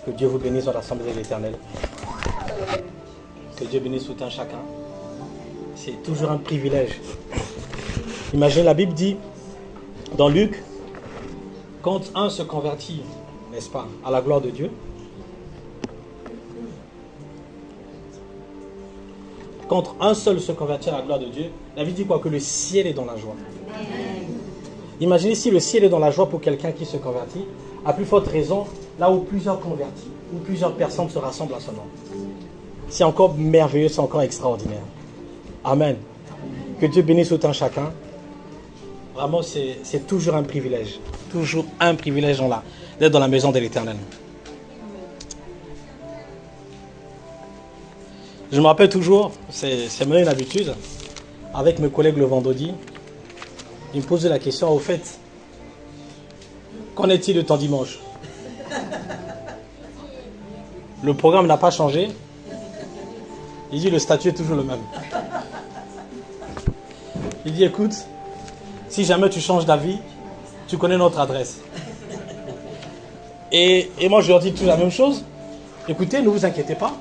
Que Dieu vous bénisse dans l'Assemblée de l'Éternel. Que Dieu bénisse tout un chacun. C'est toujours un privilège. Imaginez, la Bible dit, dans Luc, quand un se convertit, n'est-ce pas, à la gloire de Dieu, quand un seul se convertit à la gloire de Dieu, la Bible dit quoi? Que le ciel est dans la joie. Imaginez si le ciel est dans la joie pour quelqu'un qui se convertit, à plus forte raison, là où plusieurs convertis, où plusieurs personnes se rassemblent à son nom. C'est encore merveilleux, c'est encore extraordinaire. Amen. Que Dieu bénisse tout un chacun. Vraiment, c'est toujours un privilège. Toujours un privilège d'être dans la maison de l'Éternel. Je me rappelle toujours, c'est maintenant une habitude, avec mes collègues le vendredi, ils me posaient la question, au fait, qu'en est-il de ton dimanche? Le programme n'a pas changé. Il dit, le statut est toujours le même. Il dit, écoute, si jamais tu changes d'avis, tu connais notre adresse. Et moi, je leur dis toujours la même chose. Écoutez, ne vous inquiétez pas.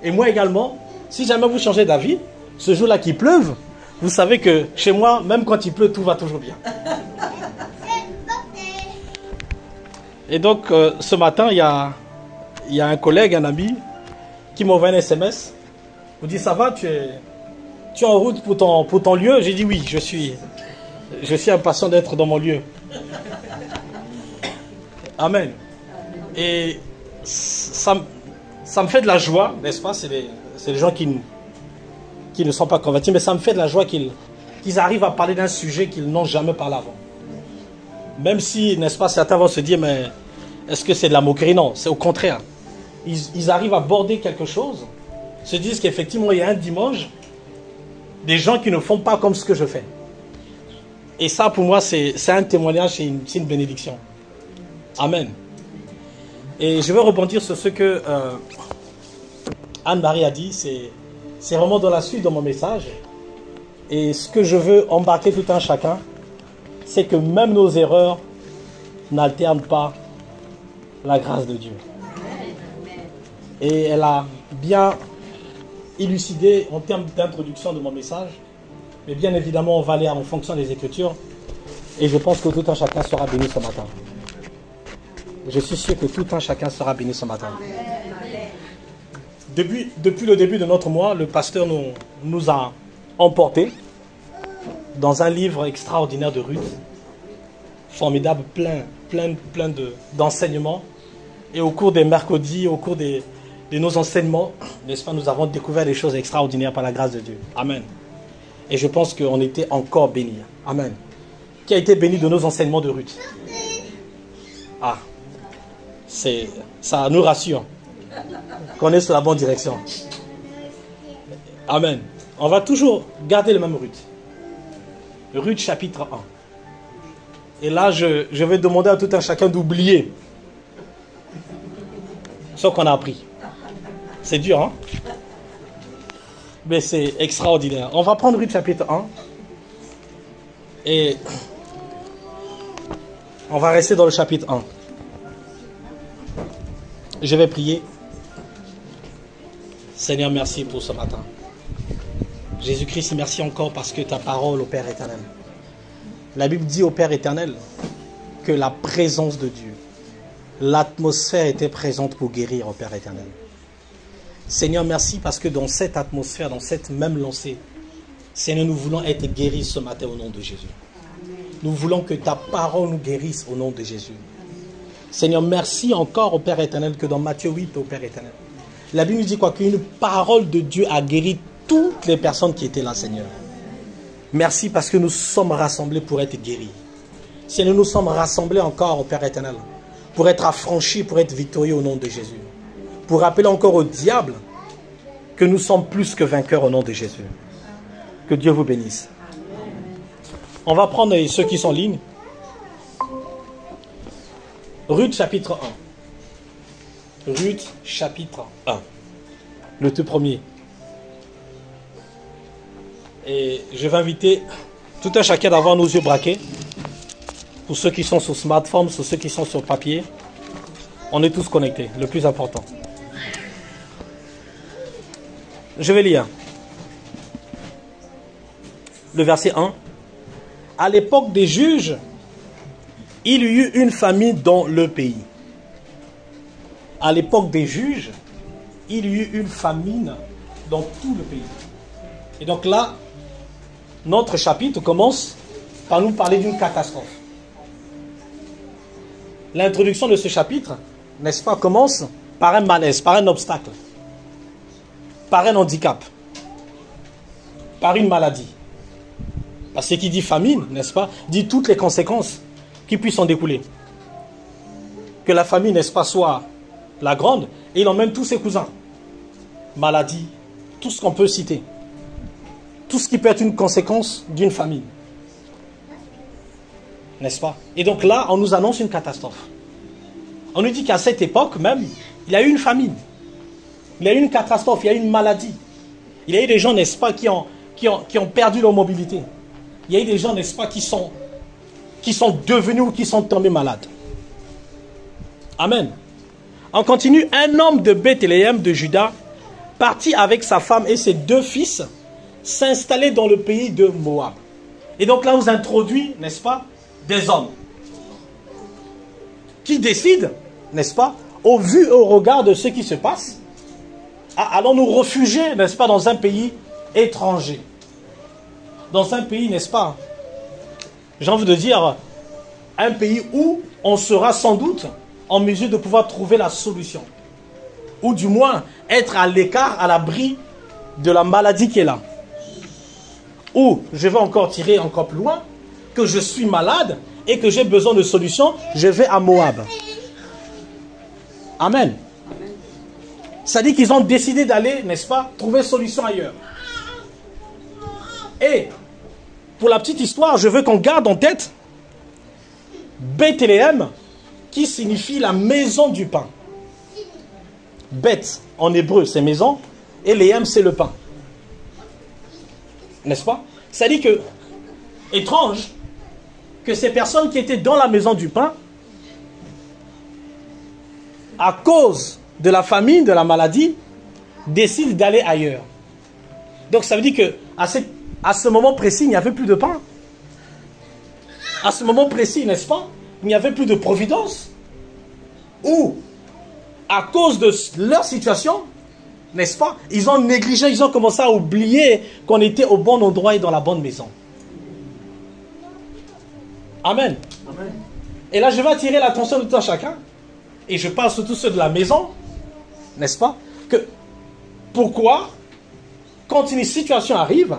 Et moi également, si jamais vous changez d'avis, ce jour-là qu'il pleuve, vous savez que chez moi, même quand il pleut, tout va toujours bien. Et donc, ce matin, il y a un collègue, un ami, qui m'a envoyé un SMS. Il me dit, ça va, tu es en route pour ton lieu? J'ai dit oui, je suis impatient d'être dans mon lieu. Amen. Et ça me fait de la joie, n'est-ce pas? C'est les gens qui ne sont pas convertis, mais ça me fait de la joie qu'ils arrivent à parler d'un sujet qu'ils n'ont jamais parlé avant. Même si, n'est-ce pas, certains vont se dire, mais est-ce que c'est de la moquerie? Non, c'est au contraire. Ils arrivent à aborder quelque chose, se disent qu'effectivement, il y a un dimanche, des gens qui ne font pas comme ce que je fais. Et ça, pour moi, c'est un témoignage, c'est une bénédiction. Amen. Et je veux rebondir sur ce que Anne-Marie a dit. C'est vraiment dans la suite de mon message. Et ce que je veux embarquer tout un chacun, c'est que même nos erreurs n'altèrent pas la grâce de Dieu. Et elle a bien élucidé en termes d'introduction de mon message. Mais bien évidemment, on va aller en fonction des Écritures. Et je pense que tout un chacun sera béni ce matin. Je suis sûr que tout un chacun sera béni ce matin. Depuis le début de notre mois, le pasteur nous a emportés dans un livre extraordinaire de Ruth. Formidable, plein d'enseignements. Et au cours des mercredis, au cours de nos enseignements, n'est-ce pas, nous avons découvert des choses extraordinaires par la grâce de Dieu. Amen. Et je pense qu'on était encore bénis. Amen. Qui a été béni de nos enseignements de Ruth? Ah, ça nous rassure qu'on est sur la bonne direction. Amen. On va toujours garder le même Ruth. Ruth chapitre 1. Et là, je vais demander à tout un chacun d'oublier ce qu'on a appris. C'est dur, hein? Mais c'est extraordinaire. On va prendre Ruth chapitre 1. Et on va rester dans le chapitre 1. Je vais prier. Seigneur, merci pour ce matin. Jésus-Christ, merci encore parce que ta parole, au Père éternel. La Bible dit au Père éternel que la présence de Dieu, l'atmosphère était présente pour guérir au Père éternel. Seigneur, merci parce que dans cette atmosphère, dans cette même lancée, Seigneur, nous voulons être guéris ce matin au nom de Jésus. Nous voulons que ta parole nous guérisse au nom de Jésus. Seigneur, merci encore au Père éternel que dans Matthieu 8, au Père éternel, la Bible nous dit quoi? Qu'une parole de Dieu a guéri toutes les personnes qui étaient là, Seigneur. Merci parce que nous sommes rassemblés pour être guéris. Seigneur, nous sommes rassemblés encore au Père éternel pour être affranchis, pour être victorieux au nom de Jésus. Pour rappeler encore au diable que nous sommes plus que vainqueurs au nom de Jésus. Que Dieu vous bénisse. On va prendre ceux qui sont en ligne. Ruth chapitre 1. Ruth chapitre 1. Le tout premier. Et je vais inviter tout un chacun d'avoir nos yeux braqués. Pour ceux qui sont sur smartphone, pour ceux qui sont sur papier. On est tous connectés, le plus important. Je vais lire. Le verset 1. À l'époque des juges, il y eut une famine dans le pays. À l'époque des juges, il y eut une famine dans tout le pays. Et donc là, notre chapitre commence par nous parler d'une catastrophe. L'introduction de ce chapitre, n'est-ce pas, commence par un malaise, par un obstacle, par un handicap, par une maladie. Parce que qui dit famine, n'est-ce pas, dit toutes les conséquences qui puissent en découler. Que la famille, n'est-ce pas, soit la grande, et il emmène tous ses cousins. Maladie, tout ce qu'on peut citer. Tout ce qui peut être une conséquence d'une famine. N'est-ce pas? Et donc là, on nous annonce une catastrophe. On nous dit qu'à cette époque même, il y a eu une famine. Il y a eu une catastrophe, il y a eu une maladie. Il y a eu des gens, n'est-ce pas, qui ont perdu leur mobilité. Il y a eu des gens, n'est-ce pas, qui sont devenus ou qui sont tombés malades. Amen. On continue. Un homme de Bethléem de Juda partit avec sa femme et ses 2 fils s'installer dans le pays de Moab. Et donc là, on nous introduit, n'est-ce pas, des hommes qui décident, n'est-ce pas, au vu et au regard de ce qui se passe, allons nous réfugier, n'est-ce pas, dans un pays étranger. Dans un pays, n'est-ce pas, j'ai envie de dire, un pays où on sera sans doute en mesure de pouvoir trouver la solution. Ou du moins, être à l'écart, à l'abri de la maladie qui est là. Ou, je vais encore tirer encore plus loin, que je suis malade et que j'ai besoin de solution, je vais à Moab. Amen. Ça dit qu'ils ont décidé d'aller, n'est-ce pas, trouver solution ailleurs. Et, pour la petite histoire, je veux qu'on garde en tête Bethléem, qui signifie la maison du pain. Beth, en hébreu, c'est maison, et Léem, c'est le pain. N'est-ce pas? Ça dit que, étrange, que ces personnes qui étaient dans la maison du pain, à cause de la famine, de la maladie, décident d'aller ailleurs. Donc ça veut dire que à ce moment précis, il n'y avait plus de pain. À ce moment précis, n'est-ce pas, il n'y avait plus de providence. Ou, à cause de leur situation, n'est-ce pas, ils ont négligé, ils ont commencé à oublier qu'on était au bon endroit et dans la bonne maison. Amen. Amen. Et là, je vais attirer l'attention de tout un chacun. Et je parle surtout ceux de la maison. N'est-ce pas? Que pourquoi, quand une situation arrive,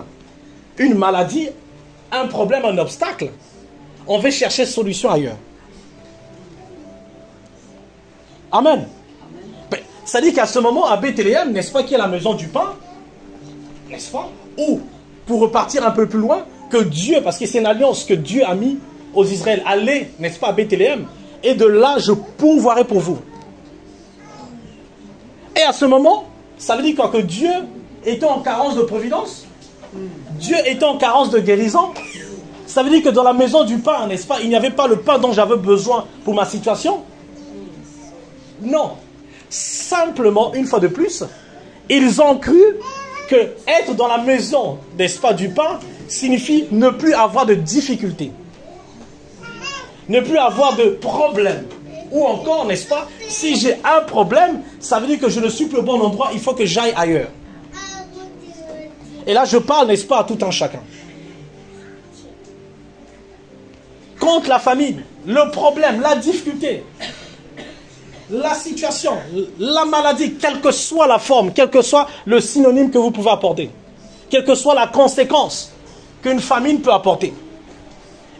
une maladie, un problème, un obstacle, on va chercher solution ailleurs. Amen. Ça dit qu'à ce moment, à Bethléem, n'est-ce pas, qu'il y a la maison du pain, n'est-ce pas? Ou, pour repartir un peu plus loin, que Dieu, parce que c'est une alliance que Dieu a mis aux Israël, allez, n'est-ce pas, à Bethléem, et de là, je pourvoirai pour vous. Et à ce moment, ça veut dire quoi? Que Dieu étant en carence de providence, Dieu étant en carence de guérison, ça veut dire que dans la maison du pain, n'est-ce pas, il n'y avait pas le pain dont j'avais besoin pour ma situation. Non. Simplement, une fois de plus, ils ont cru que être dans la maison, n'est-ce pas, du pain, signifie ne plus avoir de difficultés. Ne plus avoir de problème. Ou encore, n'est-ce pas, si j'ai un problème, ça veut dire que je ne suis plus au bon endroit, il faut que j'aille ailleurs. Et là, je parle, n'est-ce pas, à tout un chacun. Contre la famine, le problème, la difficulté, la situation, la maladie, quelle que soit la forme, quel que soit le synonyme que vous pouvez apporter, quelle que soit la conséquence qu'une famine peut apporter,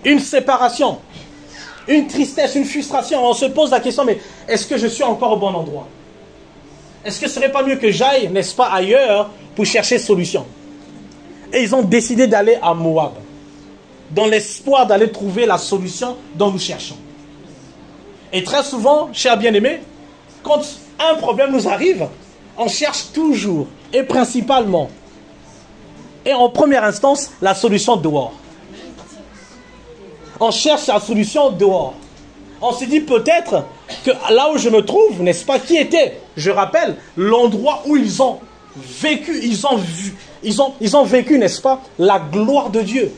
une séparation, une tristesse, une frustration, on se pose la question, mais est-ce que je suis encore au bon endroit? Est-ce que ce serait pas mieux que j'aille, n'est-ce pas, ailleurs pour chercher solution? Et ils ont décidé d'aller à Moab, dans l'espoir d'aller trouver la solution dont nous cherchons. Et très souvent, chers bien-aimés, quand un problème nous arrive, on cherche toujours et principalement, et en première instance, la solution dehors. On cherche la solution dehors. On se dit peut-être que là où je me trouve, n'est-ce pas, qui était, je rappelle, l'endroit où ils ont vécu, ils ont vécu, n'est-ce pas, la gloire de Dieu.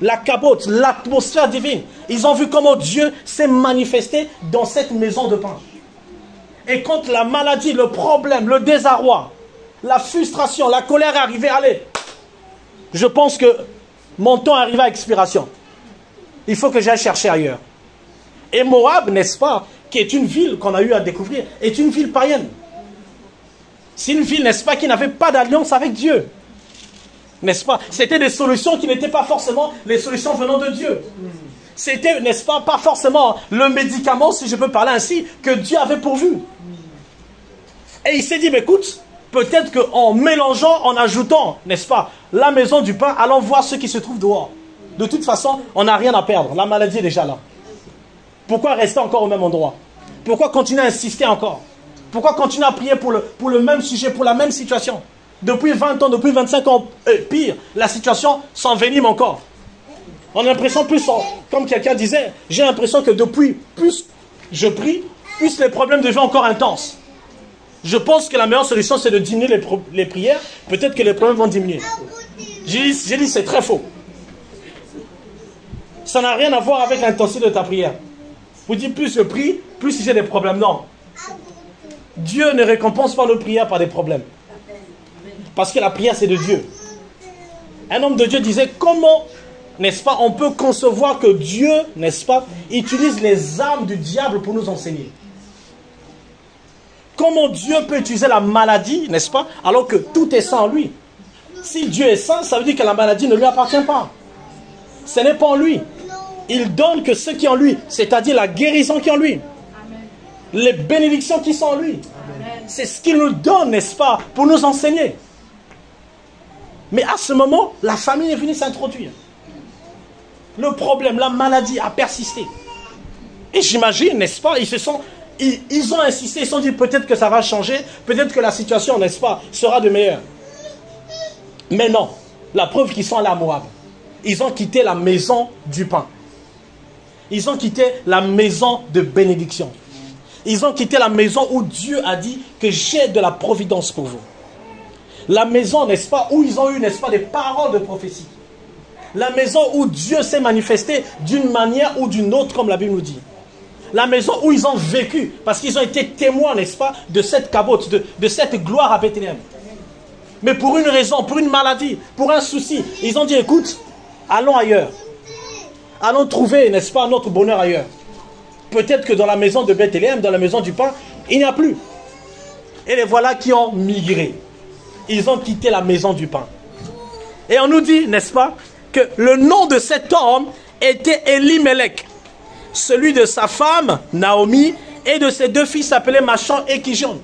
La cabote, l'atmosphère divine. Ils ont vu comment Dieu s'est manifesté dans cette maison de pain. Et quand la maladie, le problème, le désarroi, la frustration, la colère est arrivée, allez, je pense que mon temps arrive à expiration. Il faut que j'aille chercher ailleurs. Et Moab, n'est-ce pas, qui est une ville qu'on a eu à découvrir, est une ville païenne. C'est une ville, n'est-ce pas, qui n'avait pas d'alliance avec Dieu. N'est-ce pas? C'était des solutions qui n'étaient pas forcément les solutions venant de Dieu. C'était, n'est-ce pas, pas forcément le médicament, si je peux parler ainsi, que Dieu avait pourvu. Et il s'est dit, mais écoute, peut-être qu'en mélangeant, en ajoutant, n'est-ce pas, la maison du pain, allons voir ce qui se trouve dehors. De toute façon, on n'a rien à perdre. La maladie est déjà là. Pourquoi rester encore au même endroit? Pourquoi continuer à insister encore? Pourquoi continuer à prier pour le même sujet, pour la même situation? Depuis 20 ans, depuis 25 ans, pire, la situation s'envenime encore. On a l'impression, plus, comme quelqu'un disait, j'ai l'impression que depuis, plus je prie, plus les problèmes deviennent encore intenses. Je pense que la meilleure solution, c'est de diminuer les prières. Peut-être que les problèmes vont diminuer. J'ai dit, c'est très faux. Ça n'a rien à voir avec l'intensité de ta prière. Vous dites, plus je prie, plus j'ai des problèmes. Non. Dieu ne récompense pas nos prières par des problèmes. Parce que la prière, c'est de Dieu. Un homme de Dieu disait, comment, n'est-ce pas, on peut concevoir que Dieu, n'est-ce pas, utilise les armes du diable pour nous enseigner. Comment Dieu peut utiliser la maladie, n'est-ce pas, alors que tout est saint en lui. Si Dieu est saint, ça veut dire que la maladie ne lui appartient pas. Ce n'est pas en lui. Il donne que ce qui est en lui, c'est-à-dire la guérison qui est en lui. Amen. Les bénédictions qui sont en lui. C'est ce qu'il nous donne, n'est-ce pas, pour nous enseigner. Mais à ce moment, la famille est venue s'introduire. Le problème, la maladie a persisté. Et j'imagine, n'est-ce pas, ils ont insisté, ils se sont dit peut-être que ça va changer, peut-être que la situation, n'est-ce pas, sera de meilleure. Mais non, la preuve qu'ils sont allés à Moab. Ils ont quitté la maison du pain. Ils ont quitté la maison de bénédiction. Ils ont quitté la maison où Dieu a dit que j'ai de la providence pour vous. La maison, n'est-ce pas, où ils ont eu, n'est-ce pas, des paroles de prophétie. La maison où Dieu s'est manifesté d'une manière ou d'une autre, comme la Bible nous dit. La maison où ils ont vécu, parce qu'ils ont été témoins, n'est-ce pas, de cette cabote, de cette gloire à Bethléem. Mais pour une raison, pour une maladie, pour un souci, ils ont dit, écoute, allons ailleurs. Allons trouver, n'est-ce pas, notre bonheur ailleurs. Peut-être que dans la maison de Bethléem, dans la maison du pain, il n'y a plus. Et les voilà qui ont migré. Ils ont quitté la maison du pain. Et on nous dit, n'est-ce pas, que le nom de cet homme était Elimelech, celui de sa femme, Naomi, et de ses deux fils appelés Machan et Kijon.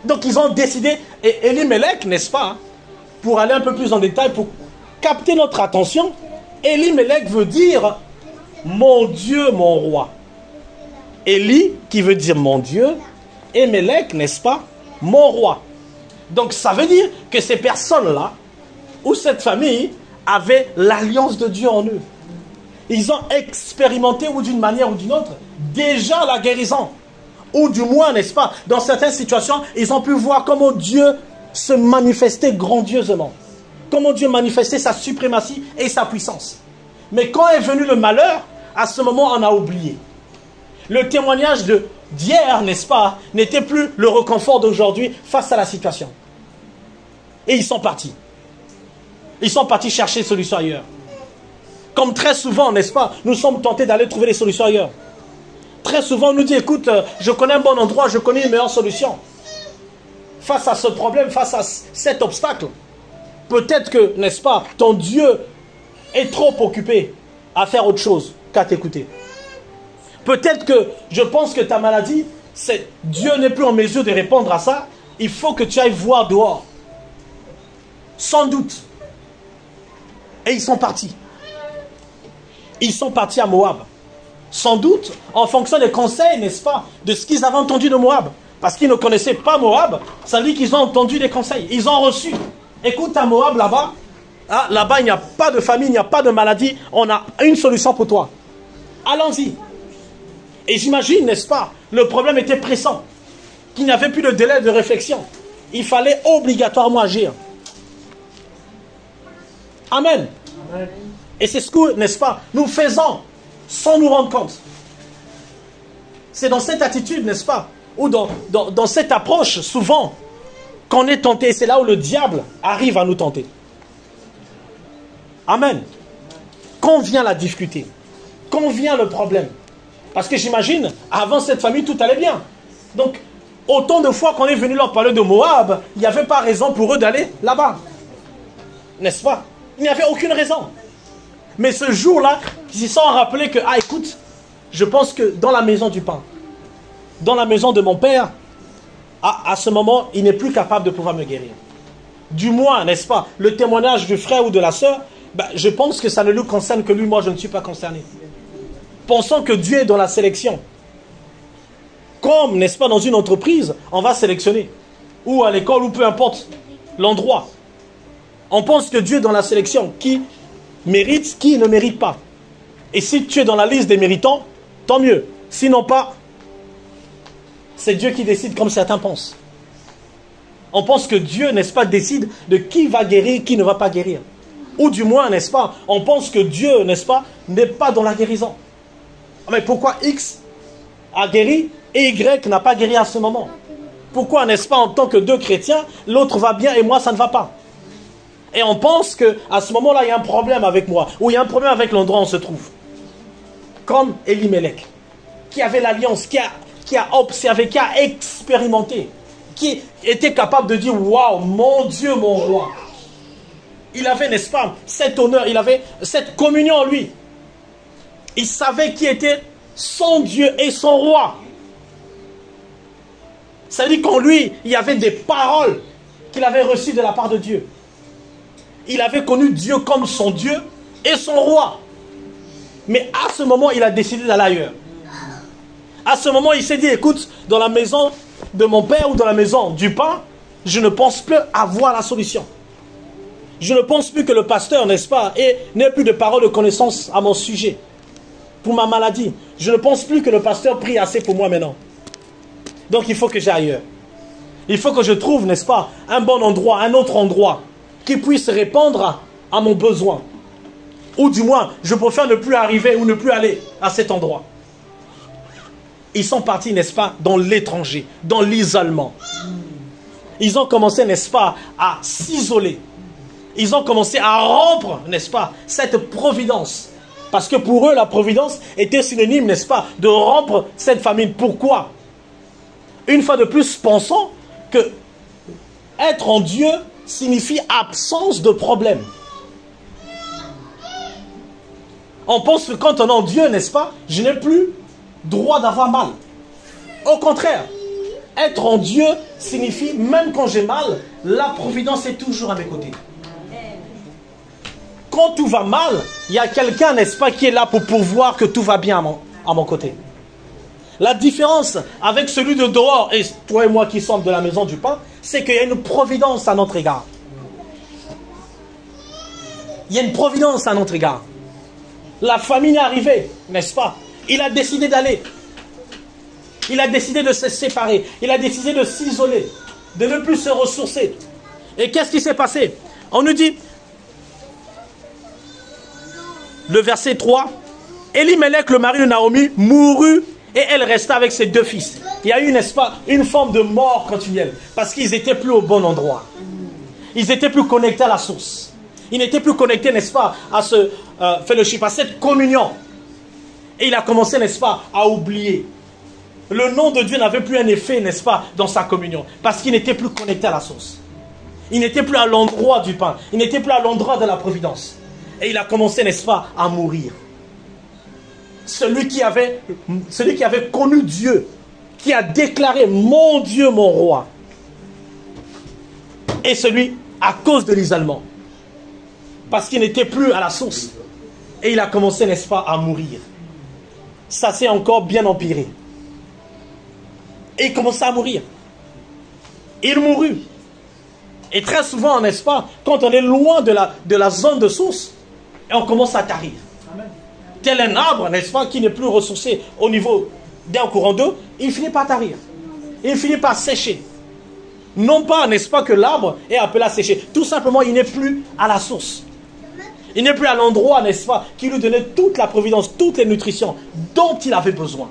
Donc ils ont décidé, et Elimelech, n'est-ce pas, pour aller un peu plus en détail, pour capter notre attention, Elimelech veut dire mon Dieu, mon roi. Eli, qui veut dire mon Dieu, et Melech, n'est-ce pas, mon roi. Donc ça veut dire que ces personnes-là, ou cette famille, avaient l'alliance de Dieu en eux. Ils ont expérimenté, ou d'une manière ou d'une autre, déjà la guérison. Ou du moins, n'est-ce pas, dans certaines situations, ils ont pu voir comment Dieu se manifestait grandiosement. Comment Dieu manifestait sa suprématie et sa puissance. Mais quand est venu le malheur, à ce moment, on a oublié. Le témoignage d'hier, n'est-ce pas, n'était plus le réconfort d'aujourd'hui face à la situation. Et ils sont partis. Ils sont partis chercher des solutions ailleurs. Comme très souvent, n'est-ce pas, nous sommes tentés d'aller trouver des solutions ailleurs. Très souvent, on nous dit, écoute, je connais un bon endroit, je connais une meilleure solution. Face à ce problème, face à cet obstacle, peut-être que, n'est-ce pas, ton Dieu est trop occupé à faire autre chose qu'à t'écouter. Peut-être que, je pense que ta maladie, Dieu n'est plus en mesure de répondre à ça. Il faut que tu ailles voir dehors. Sans doute. Et ils sont partis. Ils sont partis à Moab. Sans doute, en fonction des conseils, n'est-ce pas, de ce qu'ils avaient entendu de Moab. Parce qu'ils ne connaissaient pas Moab, ça veut dire qu'ils ont entendu des conseils. Ils ont reçu. Écoute, à Moab, là-bas, ah, là-bas, il n'y a pas de famille, il n'y a pas de maladie. On a une solution pour toi. Allons-y. Et j'imagine, n'est-ce pas, le problème était pressant, qu'il n'y avait plus de délai de réflexion. Il fallait obligatoirement agir. Amen. Amen. Et c'est ce que, n'est-ce pas, nous faisons sans nous rendre compte. C'est dans cette attitude, n'est-ce pas, ou dans cette approche, souvent, qu'on est tenté. Et c'est là où le diable arrive à nous tenter. Amen. Quand vient la difficulté, quand vient le problème. Parce que j'imagine, avant cette famille, tout allait bien. Donc, autant de fois qu'on est venu leur parler de Moab, il n'y avait pas raison pour eux d'aller là-bas. N'est-ce pas? Il n'y avait aucune raison. Mais ce jour-là, ils se sont rappelés que, ah écoute, je pense que dans la maison du pain, dans la maison de mon père, à ce moment, il n'est plus capable de pouvoir me guérir. Du moins, n'est-ce pas, le témoignage du frère ou de la sœur, ben, je pense que ça ne lui concerne que lui, moi je ne suis pas concerné. Pensons que Dieu est dans la sélection. Comme, n'est-ce pas, dans une entreprise, on va sélectionner. Ou à l'école, ou peu importe l'endroit. On pense que Dieu est dans la sélection. Qui mérite, qui ne mérite pas. Et si tu es dans la liste des méritants, tant mieux. Sinon pas, c'est Dieu qui décide comme certains pensent. On pense que Dieu, n'est-ce pas, décide de qui va guérir, qui ne va pas guérir. Ou du moins, n'est-ce pas, on pense que Dieu, n'est-ce pas, n'est pas dans la guérison. Mais pourquoi X a guéri et Y n'a pas guéri à ce moment? Pourquoi, n'est-ce pas, en tant que deux chrétiens, l'autre va bien et moi, ça ne va pas? Et on pense qu'à ce moment-là, il y a un problème avec moi, ou il y a un problème avec l'endroit où on se trouve. Comme Elimelech, qui avait l'alliance, qui a observé, qui a expérimenté, qui était capable de dire, waouh, mon Dieu, mon roi. Il avait, n'est-ce pas, cet honneur, il avait cette communion en lui. Il savait qui était son Dieu et son roi. Ça veut dire qu'en lui, il y avait des paroles qu'il avait reçues de la part de Dieu. Il avait connu Dieu comme son Dieu et son roi. Mais à ce moment, il a décidé d'aller ailleurs. À ce moment, il s'est dit, écoute, dans la maison de mon père ou dans la maison du pain, je ne pense plus avoir la solution. Je ne pense plus que le pasteur, n'est-ce pas, n'ait plus de paroles de connaissance à mon sujet. Pour ma maladie. Je ne pense plus que le pasteur prie assez pour moi maintenant. Donc il faut que j'aille ailleurs. Il faut que je trouve, n'est-ce pas, un bon endroit, un autre endroit qui puisse répondre à mon besoin. Ou du moins, je préfère ne plus arriver ou ne plus aller à cet endroit. Ils sont partis, n'est-ce pas, dans l'étranger, dans l'isolement. Ils ont commencé, n'est-ce pas, à s'isoler. Ils ont commencé à rompre, n'est-ce pas, cette providence. Parce que pour eux, la providence était synonyme, n'est-ce pas, de rompre cette famine. Pourquoi? Une fois de plus, pensons que être en Dieu signifie absence de problème. On pense que quand on est en Dieu, n'est-ce pas, je n'ai plus droit d'avoir mal. Au contraire, être en Dieu signifie, même quand j'ai mal, la providence est toujours à mes côtés. Quand tout va mal, il y a quelqu'un, n'est-ce pas, qui est là pour pourvoir que tout va bien à mon côté. La différence avec celui de dehors et toi et moi qui sommes de la maison du pain, c'est qu'il y a une providence à notre égard. Il y a une providence à notre égard. La famine est arrivée, n'est-ce pas? Il a décidé d'aller. Il a décidé de se séparer. Il a décidé de s'isoler, de ne plus se ressourcer. Et qu'est-ce qui s'est passé? On nous dit, le verset 3, Elimelech, le mari de Naomi, mourut et elle resta avec ses deux fils. Il y a eu, n'est-ce pas, une forme de mort continuelle parce qu'ils n'étaient plus au bon endroit. Ils n'étaient plus connectés à la source. Ils n'étaient plus connectés, n'est-ce pas, à ce fellowship, à cette communion. Et il a commencé, n'est-ce pas, à oublier. Le nom de Dieu n'avait plus un effet, n'est-ce pas, dans sa communion parce qu'il n'était plus connecté à la source. Il n'était plus à l'endroit du pain. Il n'était plus à l'endroit de la providence. Et il a commencé, n'est-ce pas, à mourir. Celui qui avait connu Dieu, qui a déclaré « Mon Dieu, mon roi ». Et celui à cause de l'isolement. Parce qu'il n'était plus à la source. Et il a commencé, n'est-ce pas, à mourir. Ça s'est encore bien empiré. Et il commençait à mourir. Il mourut. Et très souvent, n'est-ce pas, quand on est loin de la zone de source, on commence à tarir. Tel un arbre, n'est-ce pas, qui n'est plus ressourcé au niveau d'un courant d'eau, il finit par tarir. Il finit par sécher. Non pas, n'est-ce pas, que l'arbre est appelé à sécher. Tout simplement, il n'est plus à la source. Il n'est plus à l'endroit, n'est-ce pas, qui lui donnait toute la providence, toutes les nutritions dont il avait besoin.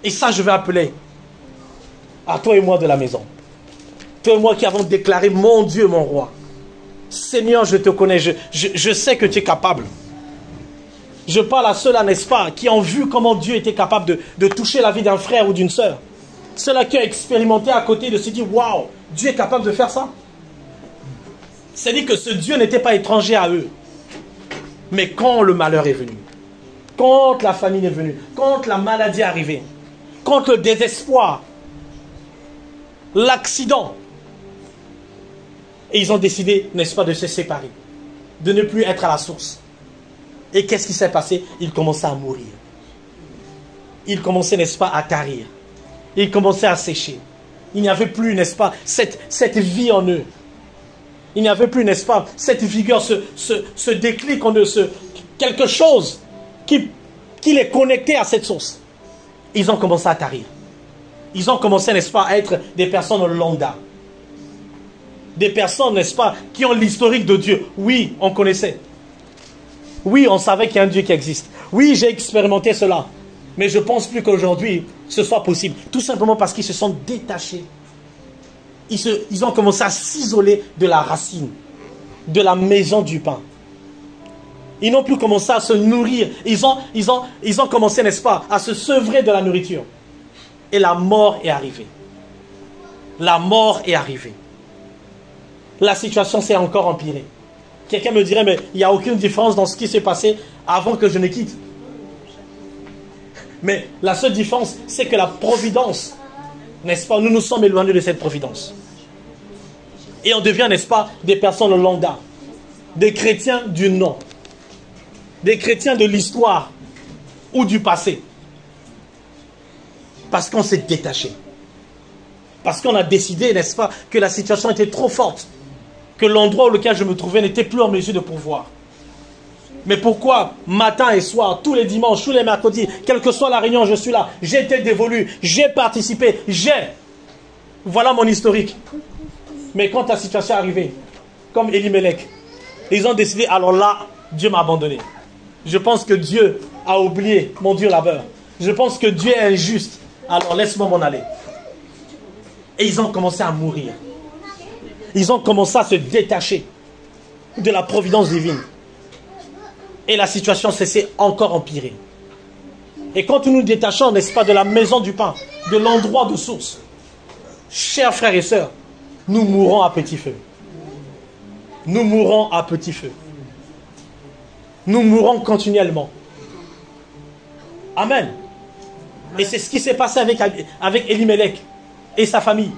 Et ça, je vais appeler à toi et moi de la maison. Toi et moi qui avons déclaré, mon Dieu, mon roi. Seigneur, je te connais, je sais que tu es capable. Je parle à ceux-là, n'est-ce pas, qui ont vu comment Dieu était capable de toucher la vie d'un frère ou d'une sœur. Ceux-là qui ont expérimenté à côté de se dire, waouh, Dieu est capable de faire ça. C'est-à-dire que ce Dieu n'était pas étranger à eux. Mais quand le malheur est venu, quand la famine est venue, quand la maladie est arrivée, quand le désespoir, l'accident, et ils ont décidé, n'est-ce pas, de se séparer, de ne plus être à la source. Et qu'est-ce qui s'est passé? Ils commençaient à mourir. Ils commençaient, n'est-ce pas, à tarir. Ils commençaient à sécher. Il n'y avait plus, n'est-ce pas, cette vie en eux. Il n'y avait plus, n'est-ce pas, cette vigueur, ce déclic en eux, quelque chose qui les connectait à cette source. Ils ont commencé à tarir. Ils ont commencé, n'est-ce pas, à être des personnes lambda. Des personnes, n'est-ce pas, qui ont l'historique de Dieu. Oui, on connaissait. Oui, on savait qu'il y a un Dieu qui existe. Oui, j'ai expérimenté cela. Mais je ne pense plus qu'aujourd'hui, ce soit possible. Tout simplement parce qu'ils se sont détachés. Ils ont commencé à s'isoler de la racine, de la maison du pain. Ils n'ont plus commencé à se nourrir. Ils ont commencé, n'est-ce pas, à se sevrer de la nourriture. Et la mort est arrivée. La mort est arrivée. La situation s'est encore empirée. Quelqu'un me dirait, mais il n'y a aucune différence dans ce qui s'est passé avant que je ne quitte. Mais la seule différence, c'est que la providence, n'est-ce pas, nous nous sommes éloignés de cette providence. Et on devient, n'est-ce pas, des personnes lambda, des chrétiens du nom, des chrétiens de l'histoire ou du passé. Parce qu'on s'est détaché. Parce qu'on a décidé, n'est-ce pas, que la situation était trop forte, que l'endroit où lequel je me trouvais n'était plus en mesure de pourvoir. Mais pourquoi matin et soir, tous les dimanches, tous les mercredis, quelle que soit la réunion, je suis là, j'ai été dévolu, j'ai participé, voilà mon historique. Mais quand la situation est arrivée, comme Elimelech, ils ont décidé, alors là, Dieu m'a abandonné. Je pense que Dieu a oublié mon dur labeur. Je pense que Dieu est injuste, alors laisse-moi m'en aller. Et ils ont commencé à mourir. Ils ont commencé à se détacher de la providence divine. Et la situation s'est encore empirée. Et quand nous nous détachons, n'est-ce pas, de la maison du pain, de l'endroit de source, chers frères et sœurs, nous mourrons à petit feu. Nous mourrons à petit feu. Nous mourrons continuellement. Amen. Et c'est ce qui s'est passé avec Elimelech et sa famille.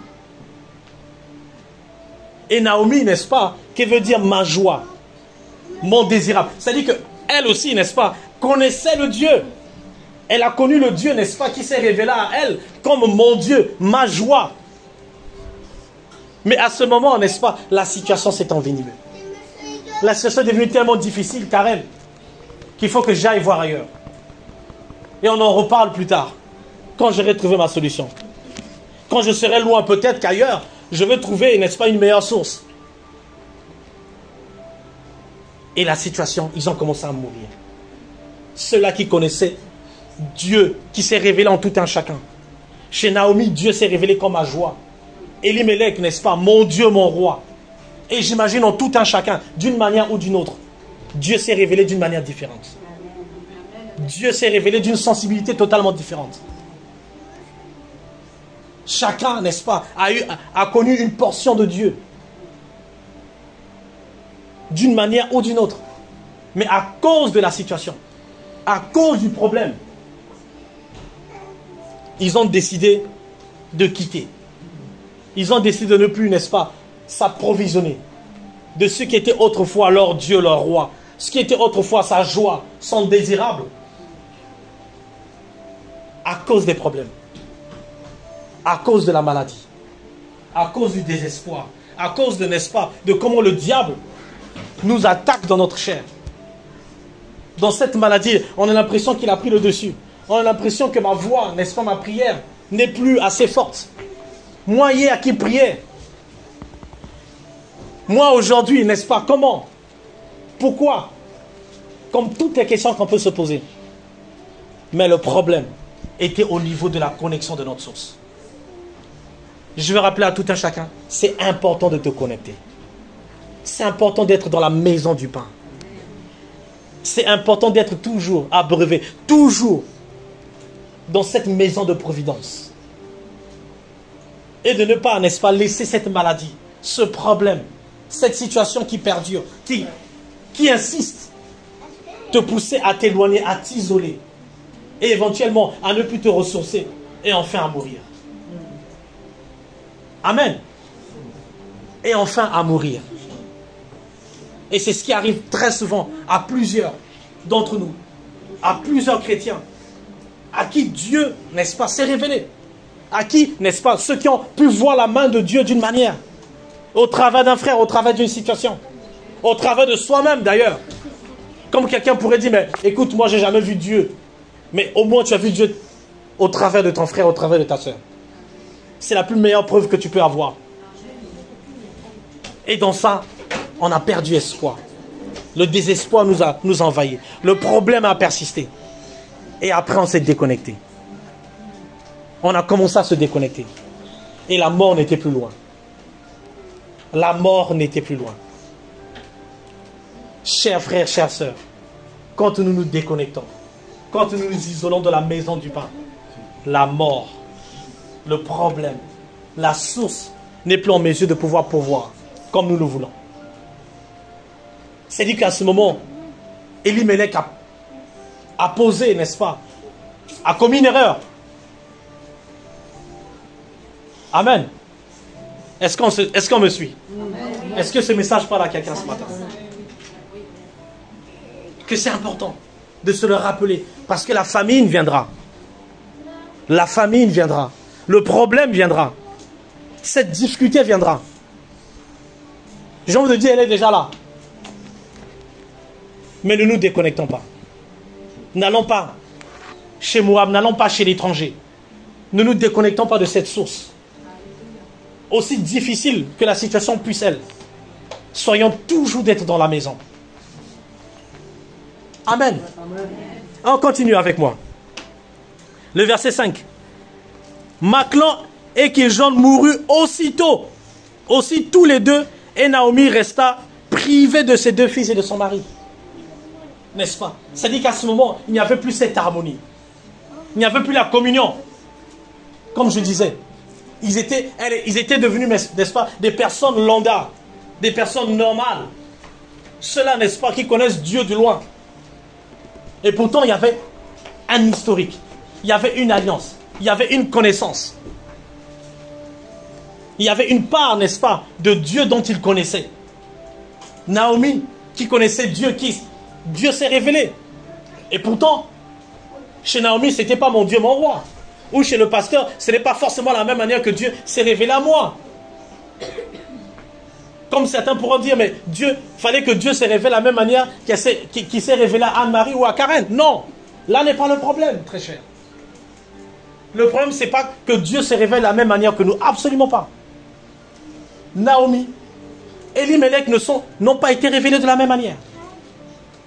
Et Naomi, n'est-ce pas, qui veut dire ma joie, mon désirable. C'est-à-dire qu'elle aussi, n'est-ce pas, connaissait le Dieu. Elle a connu le Dieu, n'est-ce pas, qui s'est révélé à elle comme mon Dieu, ma joie. Mais à ce moment, n'est-ce pas, la situation s'est envenimée. La situation est devenue tellement difficile, Karen, qu'il faut que j'aille voir ailleurs. Et on en reparle plus tard, quand j'aurai trouvé ma solution. Quand je serai loin, peut-être qu'ailleurs, je vais trouver, n'est-ce pas, une meilleure source. Et la situation, ils ont commencé à mourir. Ceux-là qui connaissaient Dieu, qui s'est révélé en tout un chacun. Chez Naomi, Dieu s'est révélé comme ma joie. Elimelech, n'est-ce pas, mon Dieu, mon roi. Et j'imagine en tout un chacun, d'une manière ou d'une autre, Dieu s'est révélé d'une manière différente. Dieu s'est révélé d'une sensibilité totalement différente. Chacun, n'est-ce pas, a connu une portion de Dieu. D'une manière ou d'une autre. Mais à cause de la situation, à cause du problème, ils ont décidé de quitter. Ils ont décidé de ne plus, n'est-ce pas, s'approvisionner de ce qui était autrefois leur Dieu, leur roi. Ce qui était autrefois sa joie, son désirable. À cause des problèmes. À cause de la maladie. À cause du désespoir. À cause de, n'est-ce pas, de comment le diable nous attaque dans notre chair. Dans cette maladie, on a l'impression qu'il a pris le dessus. on a l'impression que ma voix, n'est-ce pas, ma prière, n'est plus assez forte. Moi, hier, qui priais? Moi, aujourd'hui, n'est-ce pas, comment? Pourquoi? Comme toutes les questions qu'on peut se poser. Mais le problème était au niveau de la connexion de notre source. Je vais rappeler à tout un chacun, c'est important de te connecter. C'est important d'être dans la maison du pain. C'est important d'être toujours abreuvé, toujours dans cette maison de providence. Et de ne pas, n'est-ce pas, laisser cette maladie, ce problème, cette situation qui perdure, qui insiste, te pousser à t'éloigner, à t'isoler, et éventuellement à ne plus te ressourcer, et enfin à mourir. Amen. Et enfin à mourir. Et c'est ce qui arrive très souvent à plusieurs d'entre nous, à plusieurs chrétiens, à qui Dieu, n'est-ce pas, s'est révélé. À qui, n'est-ce pas, ceux qui ont pu voir la main de Dieu d'une manière, au travers d'un frère, au travers d'une situation, au travers de soi-même d'ailleurs. Comme quelqu'un pourrait dire, mais écoute, moi j'ai jamais vu Dieu. Mais au moins tu as vu Dieu au travers de ton frère, au travers de ta soeur. C'est la plus meilleure preuve que tu peux avoir. Et dans ça, on a perdu espoir. Le désespoir nous a envahis. Le problème a persisté. Et après, on s'est déconnecté. On a commencé à se déconnecter. Et la mort n'était plus loin. La mort n'était plus loin. Chers frères, chères sœurs, quand nous nous déconnectons, quand nous nous isolons de la maison du pain, la mort, le problème, la source n'est plus en mesure de pouvoir pourvoir comme nous le voulons. C'est dit qu'à ce moment, Elimelech a posé, n'est-ce pas, a commis une erreur. Amen. Est-ce qu'on me suit? Est-ce que ce message parle à quelqu'un ce matin? Que c'est important de se le rappeler. Parce que la famine viendra. La famine viendra. Le problème viendra. Cette difficulté viendra. J'ai envie de dire, elle est déjà là. Mais ne nous déconnectons pas. N'allons pas chez Moab, n'allons pas chez l'étranger. Ne nous déconnectons pas de cette source. Aussi difficile que la situation puisse être, soyons toujours d'être dans la maison. Amen. On continue avec moi. Le verset 5. Machlon et Kiljon mourut aussitôt. Aussi tous les deux, et Naomi resta privée de ses deux fils et de son mari. N'est-ce pas? C'est-à-dire qu'à ce moment, il n'y avait plus cette harmonie. Il n'y avait plus la communion. Comme je disais, ils étaient devenus, n'est-ce pas, des personnes lambda, des personnes normales. Ceux-là, n'est-ce pas, qui connaissent Dieu de loin. Et pourtant, il y avait un historique. Il y avait une alliance. Il y avait une connaissance. Il y avait une part, n'est-ce pas, de Dieu dont ils connaissaient. Naomi, qui connaissait Dieu, Dieu s'est révélé. Et pourtant, chez Naomi, ce n'était pas mon Dieu, mon roi. Ou chez le pasteur, ce n'est pas forcément la même manière que Dieu s'est révélé à moi. Comme certains pourront dire, mais Dieu, fallait que Dieu se révèle de la même manière qu'il s'est révélé à Anne-Marie ou à Karen. Non, là n'est pas le problème, très cher. Le problème, ce n'est pas que Dieu se révèle de la même manière que nous. Absolument pas. Naomi, Elimelech n'ont pas été révélés de la même manière.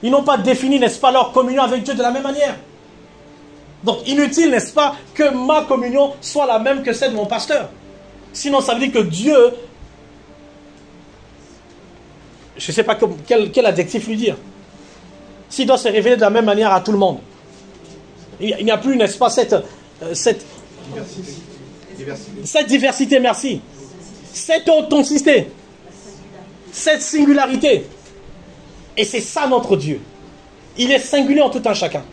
Ils n'ont pas défini, n'est-ce pas, leur communion avec Dieu de la même manière. Donc, inutile, n'est-ce pas, que ma communion soit la même que celle de mon pasteur. Sinon, ça veut dire que Dieu, je ne sais pas quel adjectif lui dire, s'il doit se révéler de la même manière à tout le monde. Il n'y a plus, n'est-ce pas, cette diversité, merci. Cette authenticité. Cette singularité. Et c'est ça notre Dieu. Il est singulier en tout un chacun.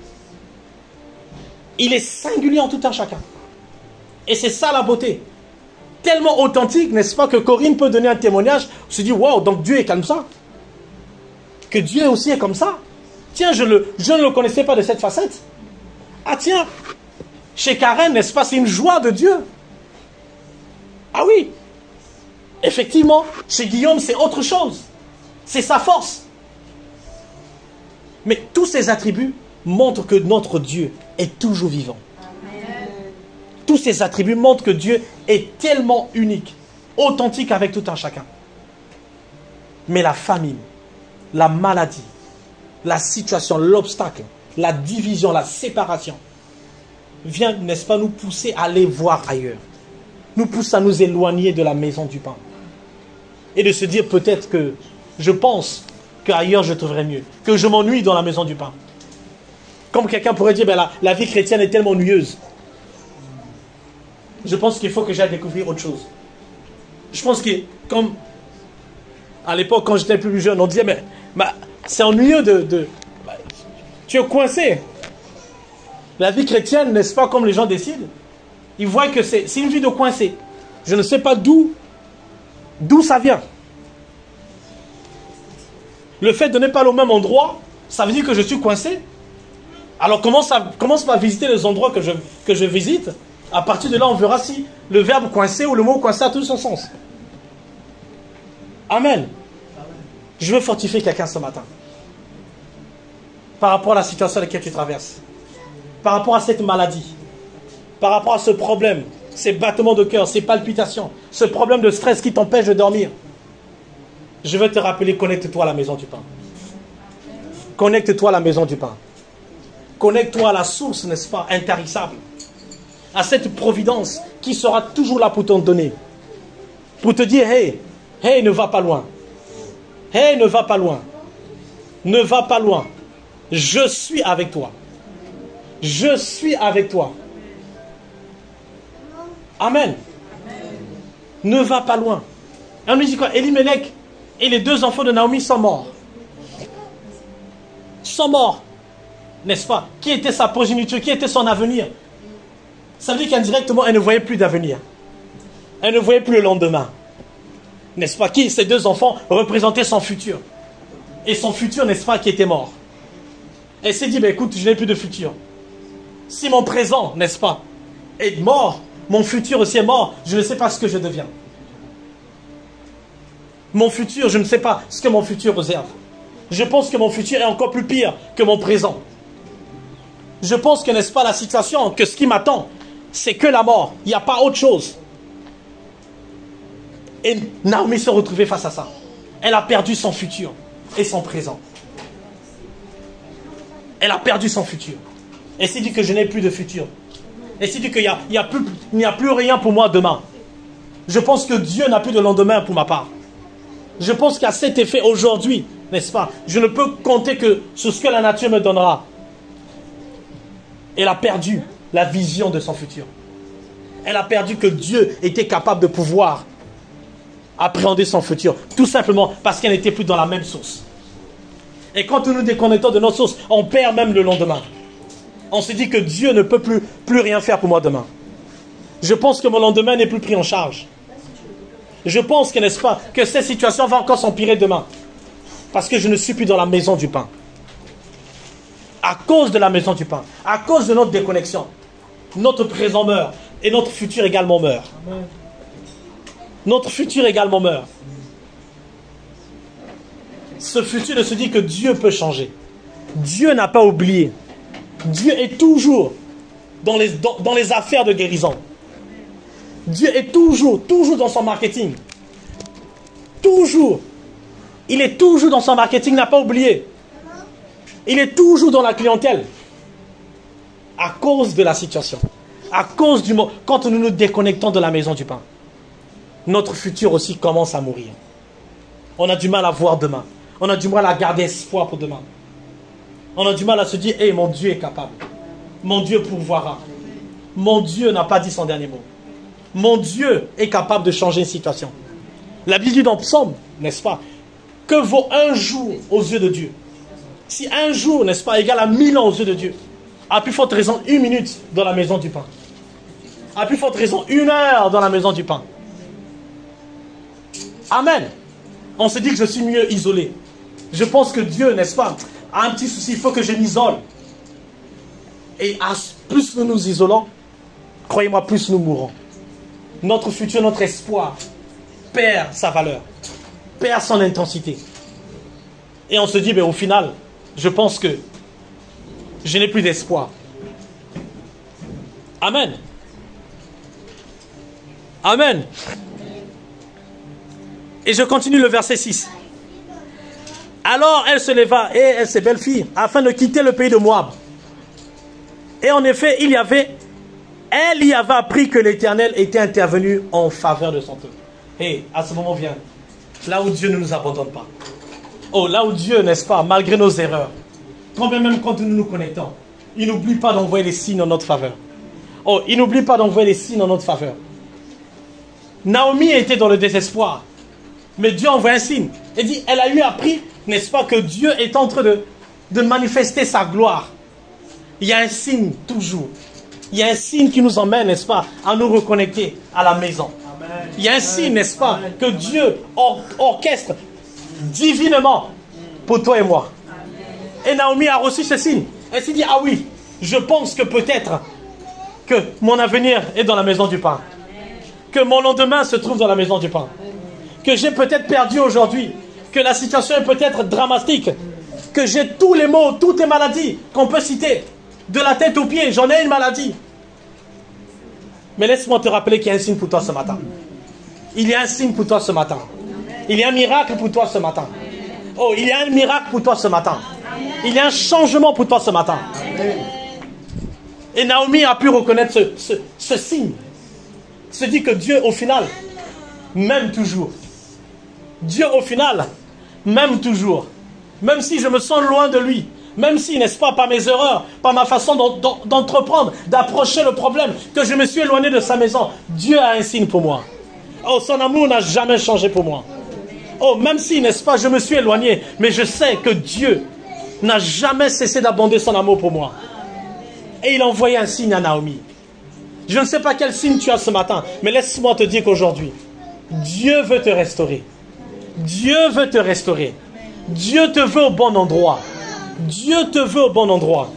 Il est singulier en tout un chacun. Et c'est ça la beauté. Tellement authentique, n'est-ce pas, que Corinne peut donner un témoignage. On se dit, waouh, donc Dieu est comme ça. Que Dieu aussi est comme ça. Tiens, je ne le connaissais pas de cette facette. Ah tiens, chez Karen, n'est-ce pas, c'est une joie de Dieu. Ah oui. Effectivement, chez Guillaume, c'est autre chose. C'est sa force. Mais tous ces attributs montrent que notre Dieu est toujours vivant. Tous ces attributs montrent que Dieu est tellement unique, authentique avec tout un chacun. Mais la famine, la maladie, la situation, l'obstacle, la division, la séparation, vient, n'est-ce pas, nous pousser à aller voir ailleurs. Nous pousse à nous éloigner de la maison du pain. Et de se dire peut-être que je pense qu'ailleurs je trouverai mieux, que je m'ennuie dans la maison du pain. Comme quelqu'un pourrait dire, ben la vie chrétienne est tellement ennuyeuse. Je pense qu'il faut que j'aille découvrir autre chose. Je pense que, comme à l'époque, quand j'étais plus jeune, on disait, mais c'est ennuyeux tu es coincé. La vie chrétienne, n'est-ce pas, comme les gens décident, ils voient que c'est une vie de coincé. Je ne sais pas d'où ça vient. Le fait de ne pas aller au même endroit, ça veut dire que je suis coincé. Alors commence par visiter les endroits que je visite. À partir de là, on verra si le verbe coincé ou le mot coincé a tout son sens. Amen. Je veux fortifier quelqu'un ce matin. Par rapport à la situation à laquelle tu traverses. Par rapport à cette maladie. Par rapport à ce problème. Ces battements de cœur, ces palpitations. Ce problème de stress qui t'empêche de dormir. Je veux te rappeler, connecte-toi à la maison du pain. Connecte-toi à la maison du pain. Connecte-toi à la source, n'est-ce pas, intarissable. À cette providence qui sera toujours là pour t'en donner. Pour te dire, hey, ne va pas loin. Hey, ne va pas loin. Ne va pas loin. Je suis avec toi. Je suis avec toi. Amen. Ne va pas loin. Et on nous dit quoi? Elimelech et les 2 enfants de Naomi sont morts. Sont morts. N'est-ce pas? Qui était sa progéniture? Qui était son avenir? Ça veut dire qu'indirectement, elle ne voyait plus d'avenir. Elle ne voyait plus le lendemain. N'est-ce pas? Ces 2 enfants représentaient son futur. Et son futur, n'est-ce pas, qui était mort. Elle s'est dit, ben, écoute, je n'ai plus de futur. Si mon présent, n'est-ce pas, est mort, mon futur aussi est mort, je ne sais pas ce que je deviens. Mon futur, je ne sais pas ce que mon futur réserve. Je pense que mon futur est encore plus pire que mon présent. Je pense que, n'est-ce pas, la situation, que ce qui m'attend, c'est que la mort. Il n'y a pas autre chose. Et Naomi se retrouvait face à ça. Elle a perdu son futur et son présent. Elle a perdu son futur. Elle s'est dit que je n'ai plus de futur. Elle s'est dit qu'il n'y a plus rien pour moi demain. Je pense que Dieu n'a plus de lendemain pour ma part. Je pense qu'à cet effet aujourd'hui, n'est-ce pas, je ne peux compter que sur ce que la nature me donnera. Elle a perdu la vision de son futur. Elle a perdu que Dieu était capable de pouvoir appréhender son futur. Tout simplement parce qu'elle n'était plus dans la même source. Et quand nous nous déconnectons de notre source, on perd même le lendemain. On se dit que Dieu ne peut plus rien faire pour moi demain. Je pense que mon lendemain n'est plus pris en charge. Je pense que, n'est-ce pas, que cette situation va encore s'empirer demain. Parce que je ne suis plus dans la maison du pain. À cause de la maison du pain, à cause de notre déconnexion, notre présent meurt et notre futur également meurt. Notre futur également meurt. Ce futur ne se dit que Dieu peut changer. Dieu n'a pas oublié. Dieu est toujours dans les affaires de guérison. Dieu est toujours dans son marketing. Toujours. Il est toujours dans son marketing, n'a pas oublié. Il est toujours dans la clientèle. À cause de la situation. À cause du monde. Quand nous nous déconnectons de la maison du pain, notre futur aussi commence à mourir. On a du mal à voir demain. On a du mal à garder espoir pour demain. On a du mal à se dire, hey, mon Dieu est capable. Mon Dieu pourvoira. Mon Dieu n'a pas dit son dernier mot. Mon Dieu est capable de changer une situation. La Bible dit dans Psaume, n'est-ce pas, que vaut un jour aux yeux de Dieu. Si un jour, n'est-ce pas, égale à 1000 ans aux yeux de Dieu, à plus forte raison, 1 minute dans la maison du pain. À plus forte raison, 1 heure dans la maison du pain. Amen. On se dit que je suis mieux isolé. Je pense que Dieu, n'est-ce pas, a un petit souci, il faut que je m'isole. Et plus nous nous isolons, croyez-moi, plus nous mourrons. Notre futur, notre espoir perd sa valeur, perd son intensité. Et on se dit, mais au final, je pense que je n'ai plus d'espoir. Amen. Amen. Et je continue le verset 6. Alors elle se leva, et elle, ses belles filles, afin de quitter le pays de Moab. Et en effet, elle y avait appris que l'Éternel était intervenu en faveur de son peuple. Et à ce moment vient, là où Dieu ne nous abandonne pas. Oh, là où Dieu, n'est-ce pas, malgré nos erreurs, quand même quand nous nous connectons, il n'oublie pas d'envoyer les signes en notre faveur. Oh, il n'oublie pas d'envoyer les signes en notre faveur. Naomi était dans le désespoir. Mais Dieu envoie un signe. Il dit, elle a eu appris, n'est-ce pas, que Dieu est en train de manifester sa gloire. Il y a un signe toujours. Il y a un signe qui nous emmène, n'est-ce pas, à nous reconnecter à la maison. Amen. Il y a un signe, n'est-ce pas, que Dieu orchestre divinement pour toi et moi. Amen. Et Naomi a reçu ce signe. Elle s'est dit, ah oui, je pense que peut-être que mon avenir est dans la maison du pain. Que mon lendemain se trouve dans la maison du pain. Que j'ai peut-être perdu aujourd'hui. Que la situation est peut-être dramatique. Que j'ai tous les maux, toutes les maladies qu'on peut citer. De la tête aux pieds, j'en ai une maladie. Mais laisse-moi te rappeler qu'il y a un signe pour toi ce matin. Il y a un signe pour toi ce matin. Il y a un miracle pour toi ce matin. Oh, il y a un miracle pour toi ce matin. Il y a un changement pour toi ce matin. Et Naomi a pu reconnaître ce signe. Se dit que Dieu, au final, m'aime toujours. Dieu, au final, m'aime toujours. Même si je me sens loin de lui. Même si, n'est-ce pas, par mes erreurs, par ma façon d'entreprendre, d'approcher le problème, que je me suis éloigné de sa maison, Dieu a un signe pour moi. Oh, son amour n'a jamais changé pour moi. Oh, même si, n'est-ce pas, je me suis éloigné, mais je sais que Dieu n'a jamais cessé d'abonder son amour pour moi. Et il a envoyé un signe à Naomi. Je ne sais pas quel signe tu as ce matin, mais laisse-moi te dire qu'aujourd'hui, Dieu veut te restaurer. Dieu veut te restaurer. Dieu te veut au bon endroit. Dieu te veut au bon endroit.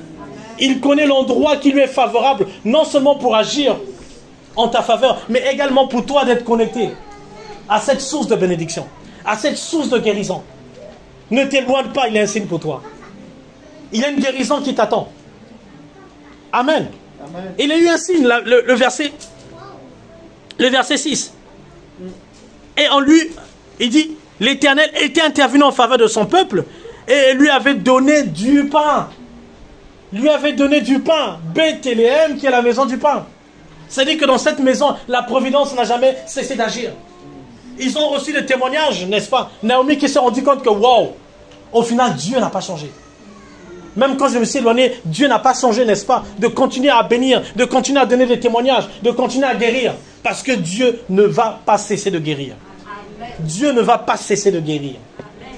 Il connaît l'endroit qui lui est favorable, non seulement pour agir en ta faveur, mais également pour toi d'être connecté à cette source de bénédiction, à cette source de guérison. Ne t'éloigne pas, il y a un signe pour toi. Il y a une guérison qui t'attend. Amen. Amen. Il y a eu un signe, le verset 6. Et en lui, il dit, l'Éternel était intervenu en faveur de son peuple et lui avait donné du pain. Lui avait donné du pain. Bethléem, qui est la maison du pain. C'est-à-dire que dans cette maison, la providence n'a jamais cessé d'agir. Ils ont reçu des témoignages, n'est-ce pas? Naomi qui s'est rendu compte que, wow, au final, Dieu n'a pas changé. Même quand je me suis éloigné, Dieu n'a pas changé, n'est-ce pas? De continuer à bénir, de continuer à donner des témoignages, de continuer à guérir. Parce que Dieu ne va pas cesser de guérir. Dieu ne va pas cesser de guérir.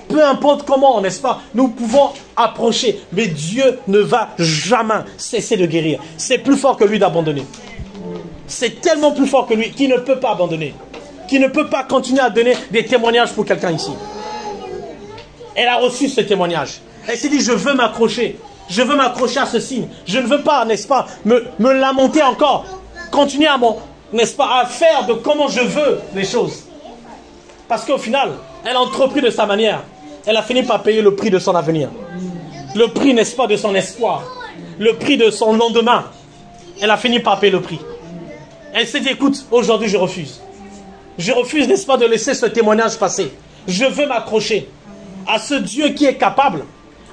Peu importe comment, n'est-ce pas, nous pouvons approcher, mais Dieu ne va jamais cesser de guérir. C'est plus fort que lui d'abandonner. C'est tellement plus fort que lui qu'il ne peut pas abandonner. Qu'il ne peut pas continuer à donner des témoignages pour quelqu'un ici. Elle a reçu ce témoignage. Elle s'est dit, je veux m'accrocher. Je veux m'accrocher à ce signe. Je ne veux pas, n'est-ce pas, me lamenter encore. Continuer à, n'est-ce pas, à faire de comment je veux les choses. Parce qu'au final, elle a entrepris de sa manière. Elle a fini par payer le prix de son avenir. Le prix, n'est-ce pas, de son espoir. Le prix de son lendemain. Elle a fini par payer le prix. Elle s'est dit, écoute, aujourd'hui je refuse. Je refuse, n'est-ce pas, de laisser ce témoignage passer. Je veux m'accrocher à ce Dieu qui est capable.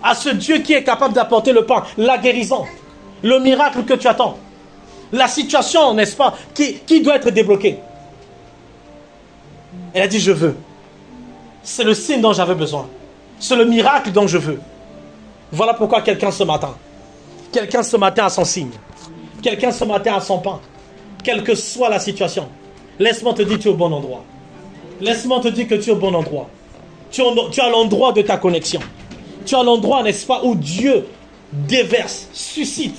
À ce Dieu qui est capable d'apporter le pain, la guérison, le miracle que tu attends. La situation, n'est-ce pas, qui doit être débloquée. Elle a dit, je veux. C'est le signe dont j'avais besoin. C'est le miracle dont je veux. Voilà pourquoi quelqu'un ce matin a son signe. Quelqu'un ce matin a son pain. Quelle que soit la situation. Laisse-moi te dire que tu es au bon endroit. Laisse-moi te dire que tu es au bon endroit. Tu as l'endroit de ta connexion. Tu as l'endroit, n'est-ce pas, où Dieu déverse, suscite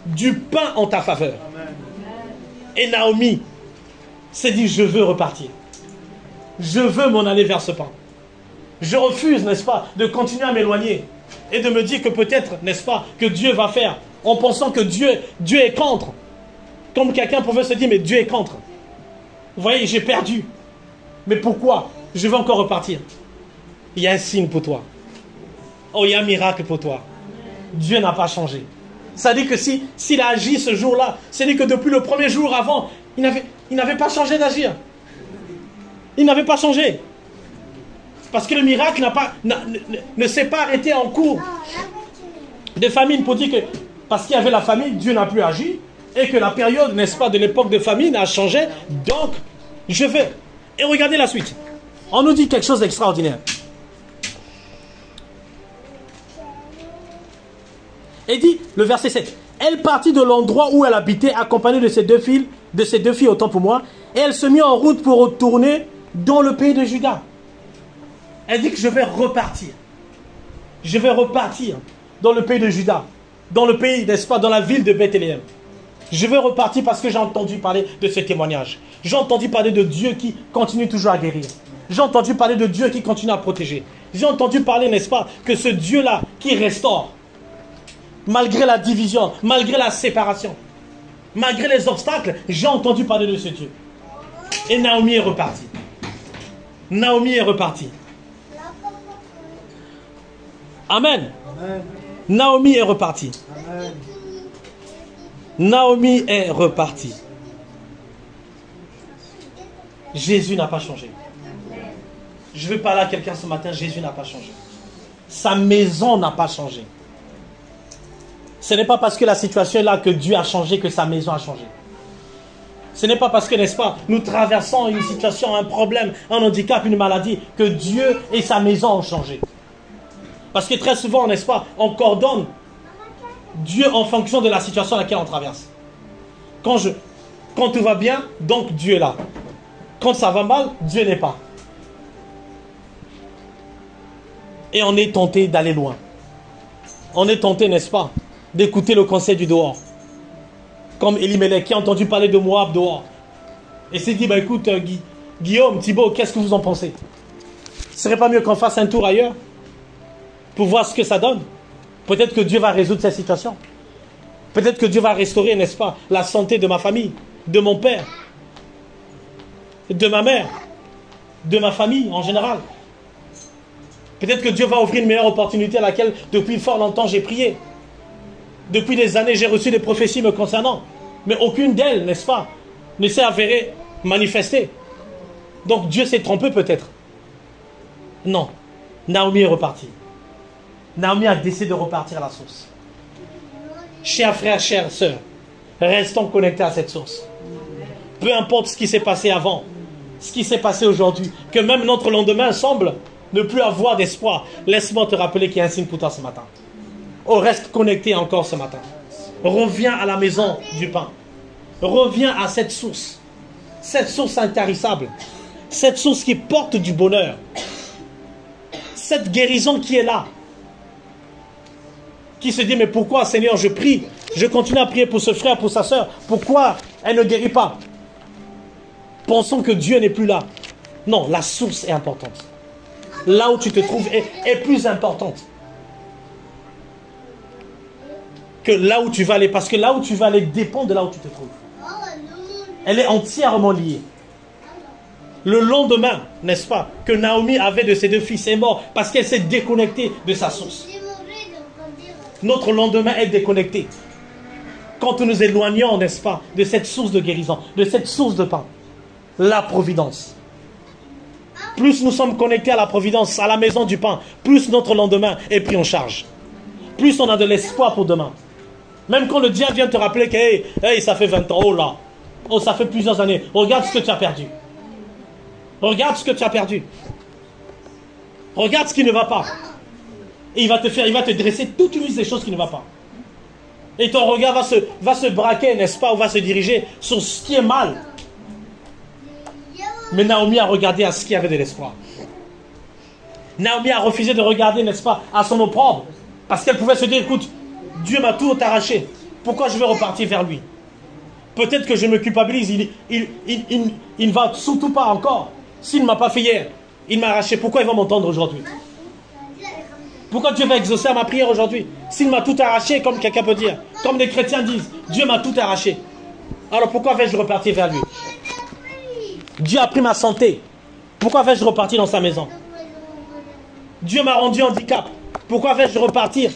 du pain en ta faveur. Amen. Et Naomi s'est dit, je veux repartir. Je veux m'en aller vers ce pain. Je refuse, n'est-ce pas, de continuer à m'éloigner et de me dire que peut-être, n'est-ce pas, que Dieu va faire en pensant que Dieu est contre. Comme quelqu'un pouvait se dire, mais Dieu est contre. Vous voyez, j'ai perdu. Mais pourquoi? Je veux encore repartir. Il y a un signe pour toi. Oh, il y a un miracle pour toi. Dieu n'a pas changé. Ça dit que s'il a agi ce jour-là, c'est dit que depuis le premier jour avant, il n'avait pas changé d'agir. Il n'avait pas changé. Parce que le miracle ne s'est pas arrêté en cours de famine pour dire que parce qu'il y avait la famine, Dieu n'a plus agi et que la période, n'est-ce pas, de l'époque de famine a changé. Donc, je vais. Et regardez la suite. On nous dit quelque chose d'extraordinaire. Et dit, le verset 7, elle partit de l'endroit où elle habitait, accompagnée de ses deux filles, autant pour moi, et elle se mit en route pour retourner dans le pays de Juda. Elle dit que je vais repartir. Je vais repartir dans le pays de Juda, dans le pays, n'est-ce pas, dans la ville de Bethléem. Je vais repartir parce que j'ai entendu parler de ce témoignage. J'ai entendu parler de Dieu qui continue toujours à guérir. J'ai entendu parler de Dieu qui continue à protéger. J'ai entendu parler, n'est-ce pas, que ce Dieu-là qui restaure, malgré la division, malgré la séparation, malgré les obstacles, j'ai entendu parler de ce Dieu. Et Naomi est repartie. Naomi est repartie. Amen. Amen. Naomi est repartie. Amen. Naomi est repartie. Jésus n'a pas changé. Je veux parler à quelqu'un ce matin, Jésus n'a pas changé. Sa maison n'a pas changé. Ce n'est pas parce que la situation est là que Dieu a changé que sa maison a changé. Ce n'est pas parce que, n'est-ce pas, nous traversons une situation, un problème, un handicap, une maladie, que Dieu et sa maison ont changé. Parce que très souvent, n'est-ce pas, on coordonne Dieu en fonction de la situation à laquelle on traverse. Quand tout va bien, donc Dieu est là. Quand ça va mal, Dieu n'est pas. Et on est tenté d'aller loin. On est tenté, n'est-ce pas, d'écouter le conseil du dehors. Comme Elimelech qui a entendu parler de Moab dehors. Et s'est dit, bah écoute, Guillaume, Thibaut, qu'est-ce que vous en pensez? Ce serait pas mieux qu'on fasse un tour ailleurs pour voir ce que ça donne? Peut-être que Dieu va résoudre cette situation. Peut-être que Dieu va restaurer, n'est-ce pas, la santé de ma famille, de mon père, de ma mère, de ma famille en général. Peut-être que Dieu va ouvrir une meilleure opportunité à laquelle, depuis fort longtemps, j'ai prié. Depuis des années, j'ai reçu des prophéties me concernant. Mais aucune d'elles, n'est-ce pas, ne s'est avérée manifestée. Donc Dieu s'est trompé peut-être. Non. Naomi est repartie. Naomi a décidé de repartir à la source. Chers frères, chères sœurs, restons connectés à cette source. Peu importe ce qui s'est passé avant, ce qui s'est passé aujourd'hui, que même notre lendemain semble ne plus avoir d'espoir. Laisse-moi te rappeler qu'il y a un signe pour toi ce matin. Oh, reste connecté encore ce matin. Reviens à la maison du pain. Reviens à cette source intarissable. Cette source qui porte du bonheur. Cette guérison qui est là. Qui se dit, mais pourquoi Seigneur je prie, je continue à prier pour ce frère, pour sa soeur. Pourquoi elle ne guérit pas? Pensons que Dieu n'est plus là. Non, la source est importante. Là où tu te trouves est plus importante que là où tu vas aller. Parce que là où tu vas aller dépend de là où tu te trouves. Elle est entièrement liée. Le lendemain, n'est-ce pas, que Naomi avait de ses deux fils est mort parce qu'elle s'est déconnectée de sa source. Notre lendemain est déconnecté. Quand nous nous éloignons, n'est-ce pas, de cette source de guérison, de cette source de pain, la providence. Plus nous sommes connectés à la providence, à la maison du pain, plus notre lendemain est pris en charge. Plus on a de l'espoir pour demain. Même quand le diable vient te rappeler que hey, ça fait 20 ans, oh là, oh ça fait plusieurs années, regarde ce que tu as perdu. Regarde ce que tu as perdu. Regarde ce qui ne va pas. Et il va te dresser toute une liste des choses qui ne va pas. Et ton regard va se braquer, n'est-ce pas, ou va se diriger sur ce qui est mal. Mais Naomi a regardé à ce qui avait de l'espoir. Naomi a refusé de regarder, n'est-ce pas, à son opprobre. Parce qu'elle pouvait se dire, écoute, Dieu m'a tout arraché. Pourquoi je vais repartir vers lui? Peut-être que je me culpabilise. Il ne va surtout pas encore. S'il ne m'a pas fait hier, il m'a arraché. Pourquoi il va m'entendre aujourd'hui? Pourquoi Dieu va exaucer à ma prière aujourd'hui? S'il m'a tout arraché, comme quelqu'un peut dire, comme les chrétiens disent, Dieu m'a tout arraché. Alors pourquoi vais-je repartir vers lui? Dieu a pris ma santé. Pourquoi vais-je repartir dans sa maison? Dieu m'a rendu handicap. Pourquoi vais-je repartir?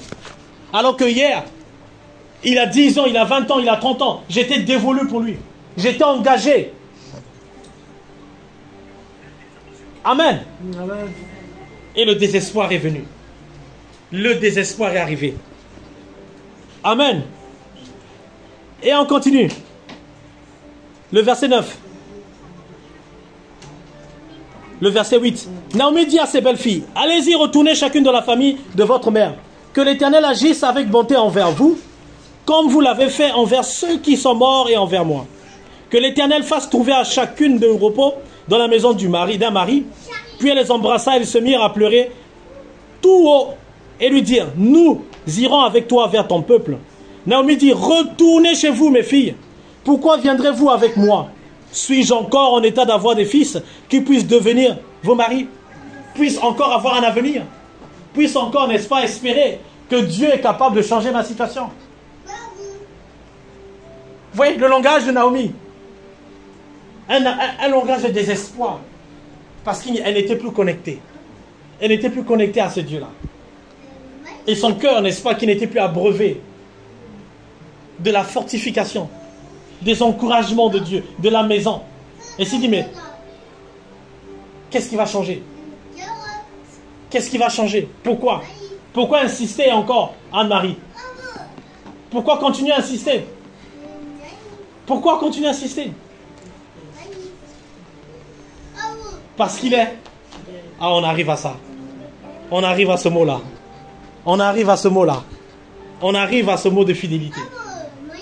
Alors que hier, Il a 10 ans, il a 20 ans, il a 30 ans. J'étais dévolu pour lui. J'étais engagé. Amen. Amen. Et le désespoir est venu. Le désespoir est arrivé. Amen. Et on continue. Le verset 9. Le verset 8. Naomi dit à ses belles filles, allez-y, retournez chacune dans la famille de votre mère. Que l'Éternel agisse avec bonté envers vous, comme vous l'avez fait envers ceux qui sont morts et envers moi. Que l'Éternel fasse trouver à chacune de repos dans la maison d'un mari. Puis elle les embrassa, ils se mirent à pleurer tout haut et lui dirent, nous irons avec toi vers ton peuple. Naomi dit, retournez chez vous mes filles. Pourquoi viendrez-vous avec moi? Suis-je encore en état d'avoir des fils qui puissent devenir vos maris? Puissent encore avoir un avenir? Puissent encore, n'est-ce pas, espérer que Dieu est capable de changer ma situation? Vous voyez le langage de Naomi? Un langage de désespoir. Parce qu'elle n'était plus connectée. Elle n'était plus connectée à ce Dieu-là. Et son cœur, n'est-ce pas, qui n'était plus abreuvé de la fortification, des encouragements de Dieu, de la maison. Et s'il dit, mais qu'est-ce qui va changer? Qu'est-ce qui va changer? Pourquoi? Pourquoi insister encore, Anne-Marie? Pourquoi continuer à insister? Pourquoi continuer à insister? Parce qu'il est. Ah, on arrive à ça. On arrive à ce mot-là. On arrive à ce mot-là. On arrive à ce mot de fidélité.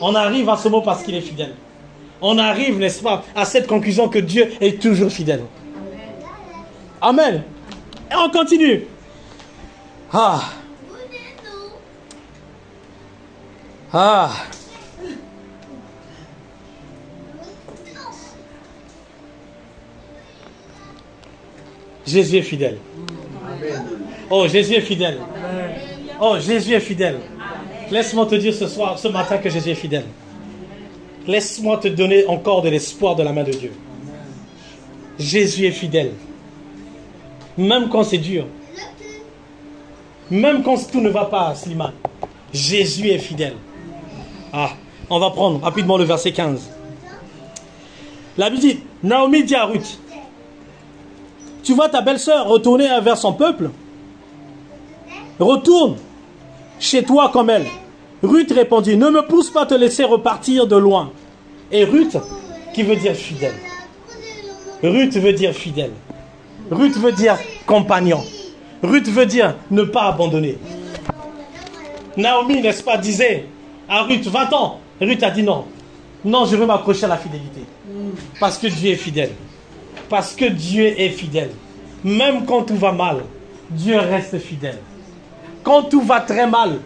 On arrive à ce mot parce qu'il est fidèle. On arrive, n'est-ce pas, à cette conclusion que Dieu est toujours fidèle. Amen. Et on continue. Ah. Ah. Jésus est fidèle. Oh, Jésus est fidèle. Oh, Jésus est fidèle. Laisse-moi te dire ce matin que Jésus est fidèle. Laisse-moi te donner encore de l'espoir de la main de Dieu. Jésus est fidèle. Même quand c'est dur. Même quand tout ne va pas, Slimane. Jésus est fidèle. Ah, on va prendre rapidement le verset 15. La Bible dit, Naomi dit à Ruth, tu vois ta belle-sœur retourner vers son peuple? Retourne chez toi comme elle. Ruth répondit, ne me pousse pas à te laisser repartir de loin. Et Ruth, qui veut dire fidèle. Ruth veut dire fidèle. Ruth veut dire compagnon. Ruth veut dire ne pas abandonner. Naomi, n'est-ce pas, disait à Ruth, 20 ans. Ruth a dit non. Non, je veux m'accrocher à la fidélité. Parce que Dieu est fidèle. Parce que Dieu est fidèle. Même quand tout va mal, Dieu reste fidèle. Quand tout va très mal,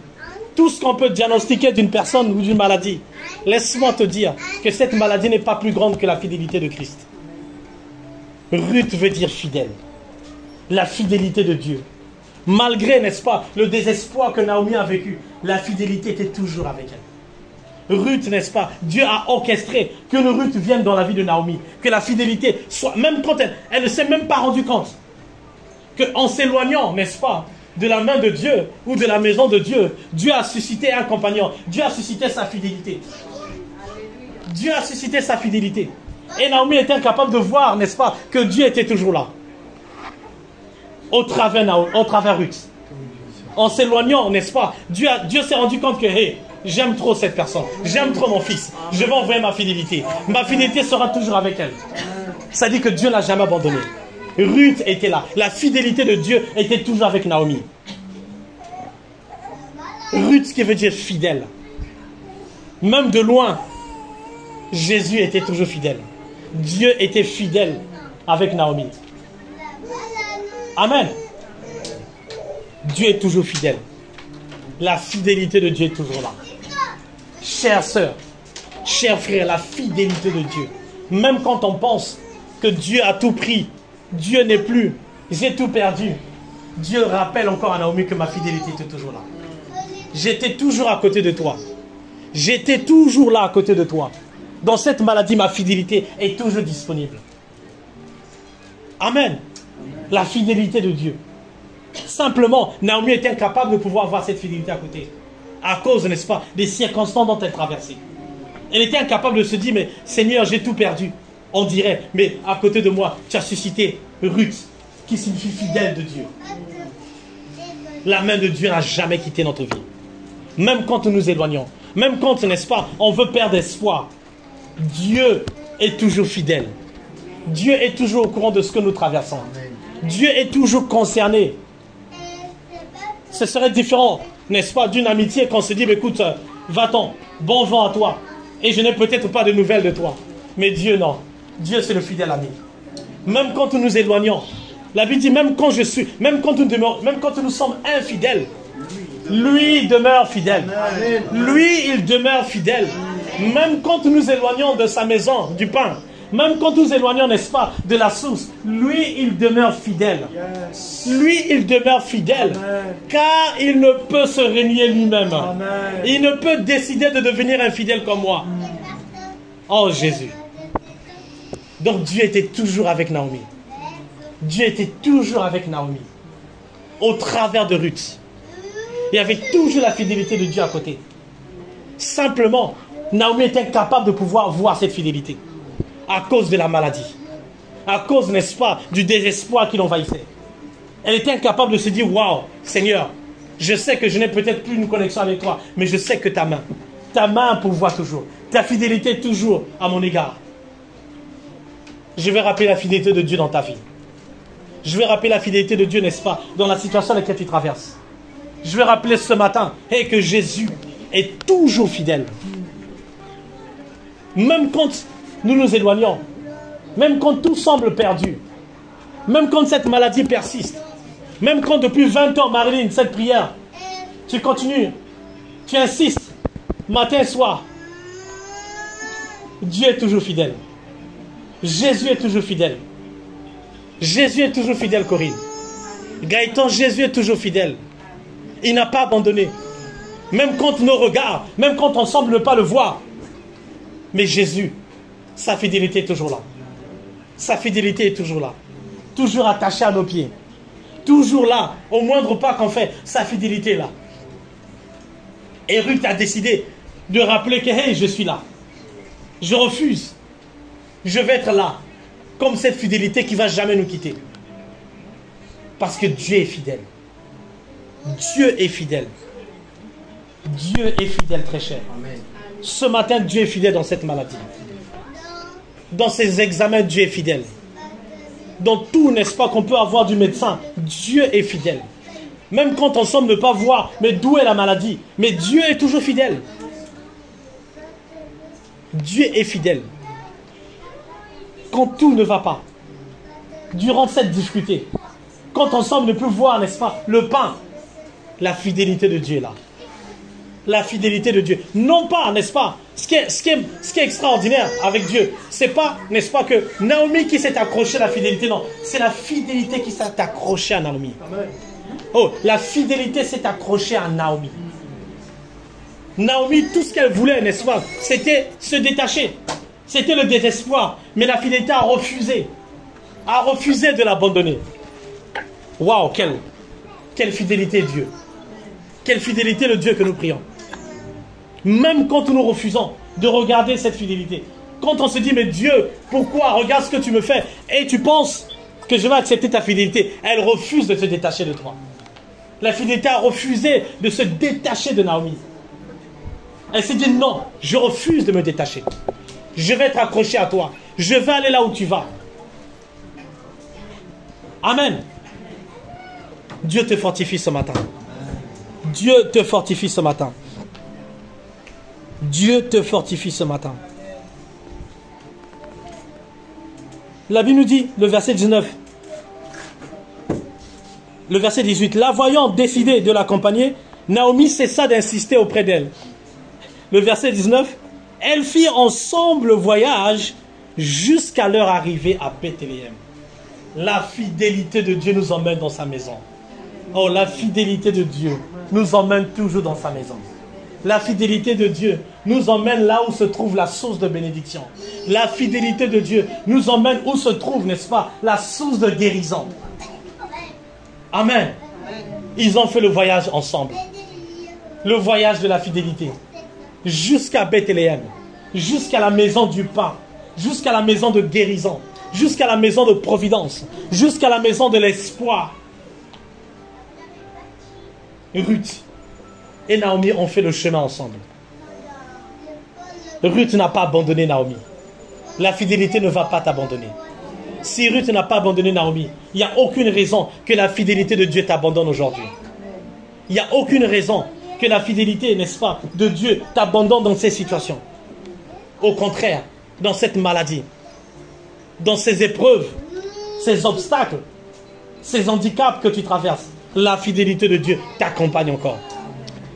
tout ce qu'on peut diagnostiquer d'une personne ou d'une maladie, laisse-moi te dire que cette maladie n'est pas plus grande que la fidélité de Christ. Ruth veut dire fidèle. La fidélité de Dieu. Malgré, n'est-ce pas, le désespoir que Naomi a vécu, la fidélité était toujours avec elle. Ruth, n'est-ce pas, Dieu a orchestré que le Ruth vienne dans la vie de Naomi. Que la fidélité soit, même quand elle ne s'est même pas rendue compte, qu'en s'éloignant, n'est-ce pas, de la main de Dieu ou de la maison de Dieu, Dieu a suscité un compagnon. Dieu a suscité sa fidélité. Dieu a suscité sa fidélité. Et Naomi était incapable de voir, n'est-ce pas, que Dieu était toujours là. Au travers Ruth. En s'éloignant, n'est-ce pas, Dieu s'est rendu compte que, hey, j'aime trop cette personne. J'aime trop mon fils. Je vais envoyer ma fidélité. Ma fidélité sera toujours avec elle. Ça dit que Dieu ne l'a jamais abandonné. Ruth était là. La fidélité de Dieu était toujours avec Naomi. Ruth, ce qui veut dire fidèle. Même de loin, Jésus était toujours fidèle. Dieu était fidèle avec Naomi. Amen. Dieu est toujours fidèle. La fidélité de Dieu est toujours là. Chère sœur, cher frère, la fidélité de Dieu. Même quand on pense que Dieu a tout pris, Dieu n'est plus, j'ai tout perdu. Dieu rappelle encore à Naomi que ma fidélité était toujours là. J'étais toujours à côté de toi. J'étais toujours là à côté de toi. Dans cette maladie, ma fidélité est toujours disponible. Amen. La fidélité de Dieu. Simplement, Naomi était incapable de pouvoir avoir cette fidélité à côté. À cause, n'est-ce pas, des circonstances dont elle traversait. Elle était incapable de se dire, mais Seigneur, j'ai tout perdu. On dirait, mais à côté de moi, tu as suscité Ruth, qui signifie fidèle de Dieu. La main de Dieu n'a jamais quitté notre vie. Même quand nous nous éloignons, même quand, n'est-ce pas, on veut perdre espoir, Dieu est toujours fidèle. Dieu est toujours au courant de ce que nous traversons. Dieu est toujours concerné. Ce serait différent, n'est-ce pas, d'une amitié qu'on se dit, écoute, va-t'en, bon vent à toi. Et je n'ai peut-être pas de nouvelles de toi. Mais Dieu, non. Dieu, c'est le fidèle ami. Même quand nous nous éloignons, la Bible dit, même quand nous sommes infidèles, lui, il demeure fidèle. Lui, il demeure fidèle. Même quand nous nous éloignons de sa maison, du pain, même quand nous nous éloignons, n'est-ce pas, de la source, lui, il demeure fidèle. Lui, il demeure fidèle. Car il ne peut se renier lui-même. Il ne peut décider de devenir infidèle comme moi. Oh Jésus. Donc Dieu était toujours avec Naomi. Dieu était toujours avec Naomi. Au travers de Ruth. Il y avait toujours la fidélité de Dieu à côté. Simplement, Naomi était incapable de pouvoir voir cette fidélité. À cause de la maladie. À cause, n'est-ce pas, du désespoir qui l'envahissait. Elle était incapable de se dire, waouh, Seigneur, je sais que je n'ai peut-être plus une connexion avec toi, mais je sais que ta main pourvoit toujours. Ta fidélité est toujours à mon égard. Je vais rappeler la fidélité de Dieu dans ta vie. Je vais rappeler la fidélité de Dieu, n'est-ce pas, dans la situation dans laquelle tu traverses. Je vais rappeler ce matin que Jésus est toujours fidèle. Même quand nous nous éloignons, même quand tout semble perdu, même quand cette maladie persiste, même quand depuis 20 ans, Marilyn, cette prière, tu continues, tu insistes, matin et soir, Dieu est toujours fidèle. Jésus est toujours fidèle. Jésus est toujours fidèle, Corinne. Gaëtan, Jésus est toujours fidèle. Il n'a pas abandonné. Même quand nos regards, même quand on semble ne pas le voir. Mais Jésus, sa fidélité est toujours là. Sa fidélité est toujours là. Toujours attaché à nos pieds. Toujours là, au moindre pas qu'on fait, sa fidélité est là. Et Ruth a décidé de rappeler que hey, je suis là. Je refuse. Je vais être là. Comme cette fidélité qui ne va jamais nous quitter. Parce que Dieu est fidèle. Dieu est fidèle. Dieu est fidèle, très cher. Amen. Ce matin, Dieu est fidèle dans cette maladie. Dans ces examens, Dieu est fidèle. Dans tout, n'est-ce pas, qu'on peut avoir du médecin, Dieu est fidèle. Même quand on semble ne pas voir, mais d'où est la maladie? Mais Dieu est toujours fidèle. Dieu est fidèle. Quand tout ne va pas, durant cette difficulté, quand on semble ne plus voir, n'est-ce pas, le pain, la fidélité de Dieu est là. La fidélité de Dieu. Non pas, n'est-ce pas, ce qui est extraordinaire avec Dieu, c'est pas, n'est-ce pas, que Naomi qui s'est accrochée à la fidélité, non. C'est la fidélité qui s'est accrochée à Naomi. Oh, la fidélité s'est accrochée à Naomi. Naomi, tout ce qu'elle voulait, n'est-ce pas, c'était se détacher. C'était le désespoir. Mais la fidélité a refusé. A refusé de l'abandonner. Waouh, quelle fidélité Dieu. Quelle fidélité le Dieu que nous prions. Même quand nous refusons de regarder cette fidélité. Quand on se dit, mais Dieu, pourquoi? Regarde ce que tu me fais. Et tu penses que je vais accepter ta fidélité. Elle refuse de se détacher de toi. La fidélité a refusé de se détacher de Naomi. Elle s'est dit, non, je refuse de me détacher. Je vais être accroché à toi. Je vais aller là où tu vas. Amen. Dieu te fortifie ce matin. Dieu te fortifie ce matin. Dieu te fortifie ce matin. La Bible nous dit, le verset 19, le verset 18, la voyant décider de l'accompagner, Naomi cessa d'insister auprès d'elle. Le verset 19, elles firent ensemble le voyage jusqu'à leur arrivée à Bethléem. La fidélité de Dieu nous emmène dans sa maison. Oh, la fidélité de Dieu nous emmène toujours dans sa maison. La fidélité de Dieu nous emmène là où se trouve la source de bénédiction. La fidélité de Dieu nous emmène où se trouve, n'est-ce pas, la source de guérison. Amen. Ils ont fait le voyage ensemble. le voyage de la fidélité, jusqu'à Bethléem, jusqu'à la maison du pain, jusqu'à la maison de guérison, jusqu'à la maison de providence, jusqu'à la maison de l'espoir. Ruth et Naomi ont fait le chemin ensemble. Ruth n'a pas abandonné Naomi. La fidélité ne va pas t'abandonner. Si Ruth n'a pas abandonné Naomi, il n'y a aucune raison que la fidélité de Dieu t'abandonne aujourd'hui. Il n'y a aucune raison que la fidélité, n'est-ce pas, de Dieu t'abandonne dans ces situations. Au contraire, dans cette maladie, dans ces épreuves, ces obstacles, ces handicaps que tu traverses, la fidélité de Dieu t'accompagne encore.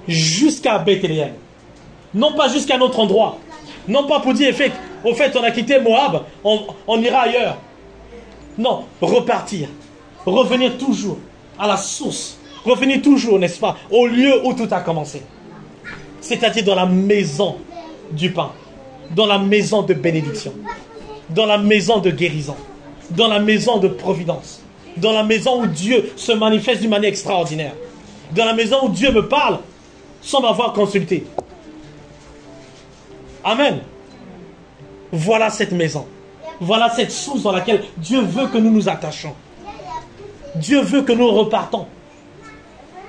Jusqu'à Bethléem. Non pas jusqu'à un autre endroit. Non pas pour dire, au fait, on a quitté Moab, on ira ailleurs. Non, repartir. Revenir toujours à la source. Revenir toujours, n'est-ce pas, au lieu où tout a commencé. C'est-à-dire dans la maison du pain. Dans la maison de bénédiction. Dans la maison de guérison. Dans la maison de providence. Dans la maison où Dieu se manifeste d'une manière extraordinaire. Dans la maison où Dieu me parle sans m'avoir consulté. Amen. Voilà cette maison. Voilà cette source dans laquelle Dieu veut que nous nous attachions. Dieu veut que nous repartons.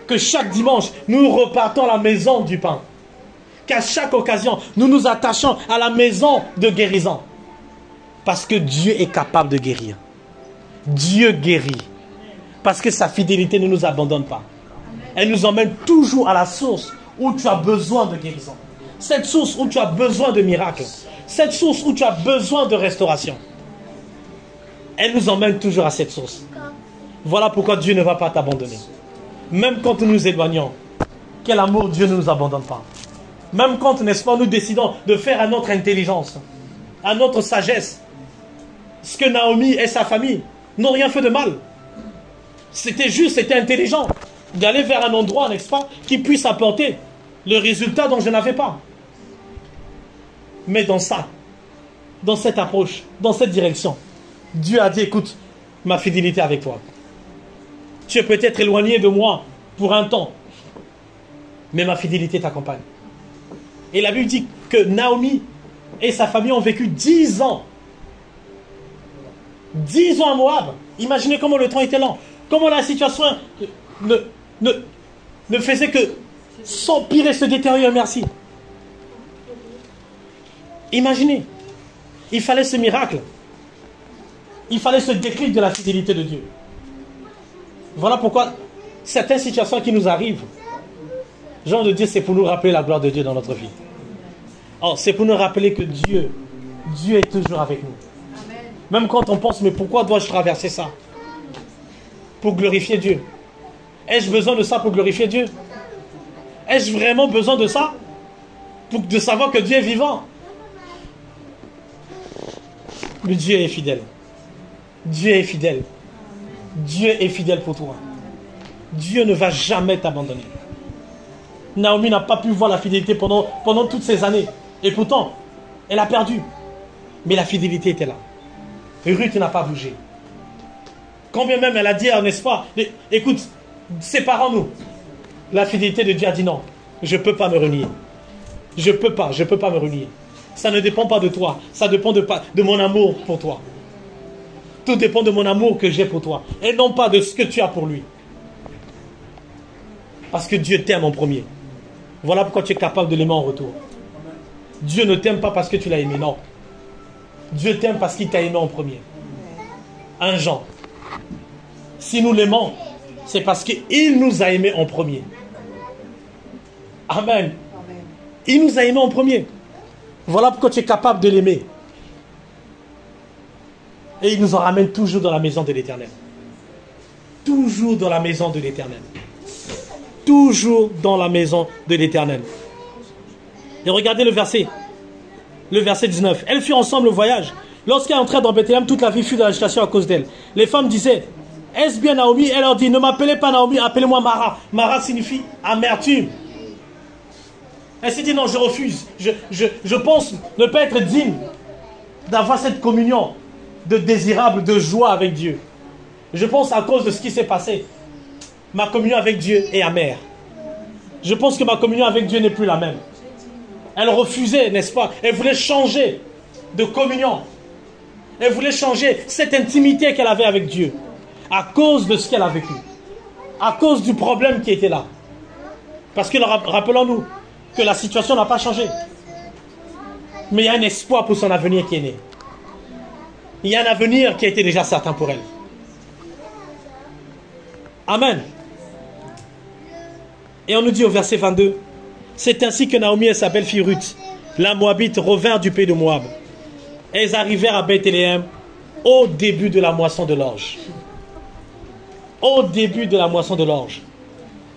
Que chaque dimanche, nous repartons à la maison du pain. Qu'à chaque occasion, nous nous attachons à la maison de guérison. Parce que Dieu est capable de guérir. Dieu guérit. Parce que sa fidélité ne nous abandonne pas. Elle nous emmène toujours à la source où tu as besoin de guérison. Cette source où tu as besoin de miracles. Cette source où tu as besoin de restauration. Elle nous emmène toujours à cette source. Voilà pourquoi Dieu ne va pas t'abandonner. Même quand nous nous éloignons, quel amour Dieu ne nous abandonne pas. Même quand, n'est-ce pas, nous décidons de faire à notre intelligence, à notre sagesse, ce que Naomi et sa famille n'ont rien fait de mal. C'était juste, c'était intelligent d'aller vers un endroit, n'est-ce pas, qui puisse apporter le résultat dont je n'avais pas. Mais dans ça, dans cette approche, dans cette direction, Dieu a dit, écoute, ma fidélité avec toi. Tu es peut-être éloigné de moi pour un temps, mais ma fidélité t'accompagne. Et la Bible dit que Naomi et sa famille ont vécu 10 ans. 10 ans à Moab. Imaginez comment le temps était lent. Comment la situation ne faisait que s'empirer, se détériorer. Merci. Imaginez. Il fallait ce miracle. Il fallait ce déclic de la fidélité de Dieu. Voilà pourquoi certaines situations qui nous arrivent, j'ai envie de dire, c'est pour nous rappeler la gloire de Dieu dans notre vie. Oh, c'est pour nous rappeler que Dieu est toujours avec nous. Amen. Même quand on pense, mais pourquoi dois-je traverser ça? Pour glorifier Dieu. Ai-je besoin de ça pour glorifier Dieu? Ai-je vraiment besoin de ça? De savoir que Dieu est vivant? Mais Dieu est fidèle. Dieu est fidèle. Dieu est fidèle pour toi. Dieu ne va jamais t'abandonner. Naomi n'a pas pu voir la fidélité pendant toutes ces années. Et pourtant, elle a perdu. Mais la fidélité était là. Ruth n'a pas bougé. Quand bien même elle a dit, n'est-ce pas, écoute, séparons-nous. La fidélité de Dieu a dit non, je ne peux pas me renier. Je ne peux pas me renier. Ça ne dépend pas de toi. Ça dépend de mon amour pour toi. Tout dépend de mon amour que j'ai pour toi. Et non pas de ce que tu as pour lui. Parce que Dieu t'aime en premier. Voilà pourquoi tu es capable de l'aimer en retour. Dieu ne t'aime pas parce que tu l'as aimé, non. Dieu t'aime parce qu'il t'a aimé en premier. 1 Jean. Si nous l'aimons, c'est parce qu'il nous a aimés en premier. Amen. Il nous a aimés en premier. Voilà pourquoi tu es capable de l'aimer. Et il nous en ramène toujours dans la maison de l'Éternel. Toujours dans la maison de l'Éternel. Toujours dans la maison de l'Éternel. Et regardez le verset 19. Elles furent ensemble au voyage. Lorsqu'elle entrait dans Bethléem, toute la ville fut dans l'agitation à cause d'elle. Les femmes disaient, est-ce bien Naomi? Elle leur dit, ne m'appelez pas Naomi, appelez-moi Mara. Mara signifie amertume. Elle s'est dit, non, je refuse. Je pense ne pas être digne d'avoir cette communion de désirable, de joie avec Dieu. Je pense à cause de ce qui s'est passé. Ma communion avec Dieu est amère. Je pense que ma communion avec Dieu n'est plus la même. Elle refusait, n'est-ce pas? Elle voulait changer de communion. Elle voulait changer cette intimité qu'elle avait avec Dieu à cause de ce qu'elle a vécu. À cause du problème qui était là. Parce que rappelons-nous que la situation n'a pas changé. Mais il y a un espoir pour son avenir qui est né. Il y a un avenir qui a été déjà certain pour elle. Amen. Et on nous dit au verset 22, c'est ainsi que Naomi et sa belle-fille Ruth, la Moabite, revinrent du pays de Moab. Elles arrivèrent à Bethléem au début de la moisson de l'orge. Au début de la moisson de l'orge.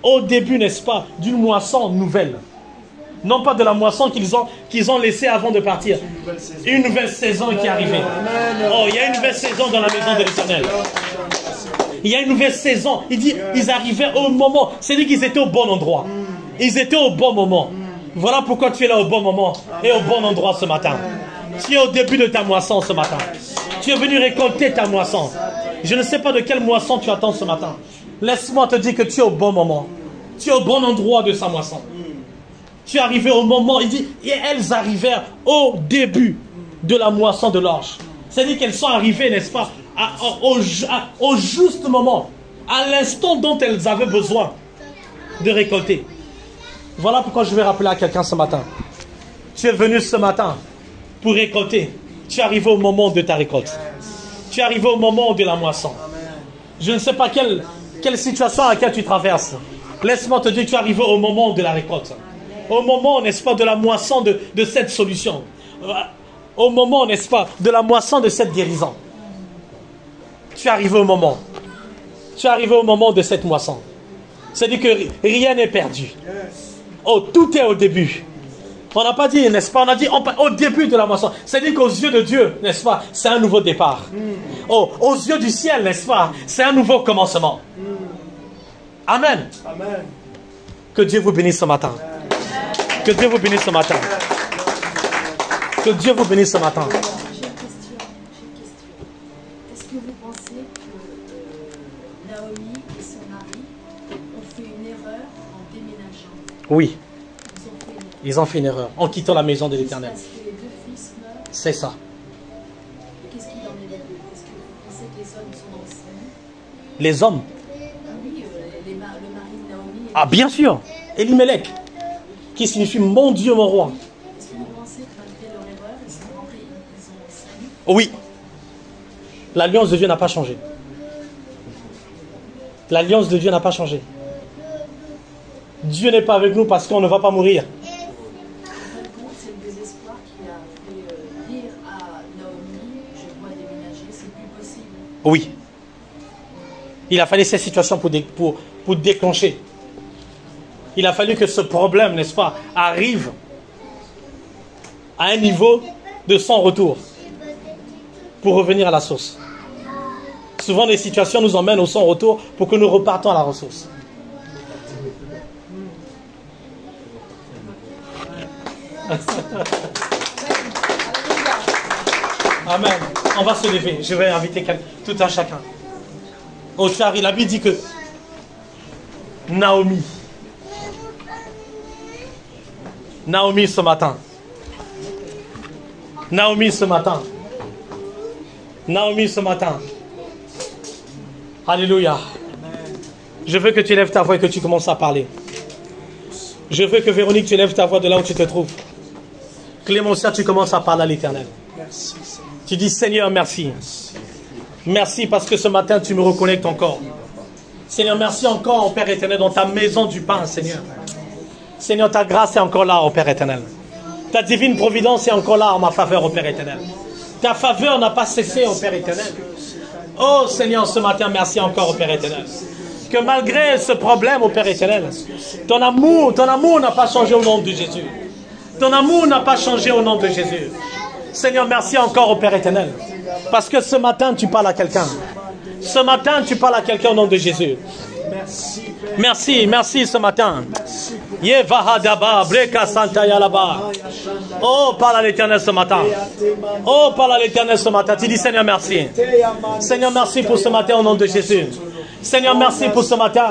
Au début, n'est-ce pas, d'une moisson nouvelle. Non pas de la moisson qu'ils ont laissée avant de partir. Une nouvelle saison qui est arrivée. Oh, il y a une nouvelle saison dans la maison de l'Éternel. Il y a une nouvelle saison. Il dit, ils arrivaient au moment. C'est-à-dire qu'ils étaient au bon endroit. Ils étaient au bon moment. Voilà pourquoi tu es là au bon moment et au bon endroit ce matin. Tu es au début de ta moisson ce matin. Tu es venu récolter ta moisson. Je ne sais pas de quelle moisson tu attends ce matin. Laisse-moi te dire que tu es au bon moment. Tu es au bon endroit de sa moisson. Tu es arrivé au moment, il dit, et elles arrivèrent au début de la moisson de l'orge. C'est-à-dire qu'elles sont arrivées, n'est-ce pas, au juste moment, à l'instant dont elles avaient besoin de récolter. Voilà pourquoi je vais rappeler à quelqu'un ce matin. Tu es venu ce matin pour récolter. Tu es arrivé au moment de ta récolte. Tu es arrivé au moment de la moisson. Je ne sais pas quelle situation à laquelle tu traverses. Laisse-moi te dire que tu es arrivé au moment de la récolte. Au moment, n'est-ce pas, de la moisson de cette solution. Au moment, n'est-ce pas, de la moisson de cette guérison. Tu es arrivé au moment. Tu es arrivé au moment de cette moisson. C'est-à-dire que rien n'est perdu. Oh, tout est au début. On n'a pas dit, n'est-ce pas, on a dit au début de la moisson. C'est-à-dire qu'aux yeux de Dieu, n'est-ce pas, c'est un nouveau départ. Oh, aux yeux du ciel, n'est-ce pas, c'est un nouveau commencement. Amen. Amen. Que Dieu vous bénisse ce matin. Que Dieu vous bénisse ce matin. Que Dieu vous bénisse ce matin. J'ai une question. Est-ce que vous pensez que Naomi et son mari ont fait une erreur en déménageant? Oui. Ils ont fait une erreur en quittant la maison de l'Éternel. Parce que les deux fils meurent. C'est ça. Qu'est-ce qu'il en est des deux? Est-ce que vous pensez que les hommes sont dans le ciel? Les hommes? Oui, le mari de Naomi. Ah, bien sûr. Elimelech, qui signifie mon Dieu, mon roi. Est-ce que vous pensez que malgré leur erreur, ils sont rentrés, ils ont salut? Oui. L'alliance de Dieu n'a pas changé. L'alliance de Dieu n'a pas changé. Dieu n'est pas avec nous parce qu'on ne va pas mourir. C'est le désespoir qui a fait dire à Naomi, je dois déménager, c'est plus possible. Oui. Il a fallu cette situation pour déclencher. Il a fallu que ce problème, n'est-ce pas, arrive à un niveau de sans retour pour revenir à la source. Souvent, les situations nous emmènent au sans retour pour que nous repartons à la ressource. Amen. On va se lever. Je vais inviter tout un chacun. Au chari, la Bible dit que Naomi ce matin. Naomi ce matin. Alléluia. Je veux que tu lèves ta voix et que tu commences à parler. Je veux que Véronique, tu lèves ta voix de là où tu te trouves. Clémentia, tu commences à parler à l'Éternel. Tu dis, Seigneur, merci. Merci parce que ce matin, tu me reconnectes encore. Seigneur, merci encore, oh Père éternel, dans ta maison du pain, Seigneur. Seigneur, ta grâce est encore là, oh Père éternel. Ta divine providence est encore là en ma faveur, oh Père éternel. Ta faveur n'a pas cessé, oh Père éternel. Oh Seigneur, ce matin, merci encore, oh Père éternel. Que malgré ce problème, oh Père éternel, ton amour n'a pas changé au nom de Jésus. Ton amour n'a pas changé au nom de Jésus. Seigneur, merci encore au Père éternel. Parce que ce matin, tu parles à quelqu'un. Ce matin, tu parles à quelqu'un au nom de Jésus. Merci ce matin. Oh, parle à l'Éternel ce matin. Oh, parle à l'Éternel ce matin. Tu dis, Seigneur, merci. Seigneur, merci pour ce matin au nom de Jésus. Seigneur, merci pour ce matin.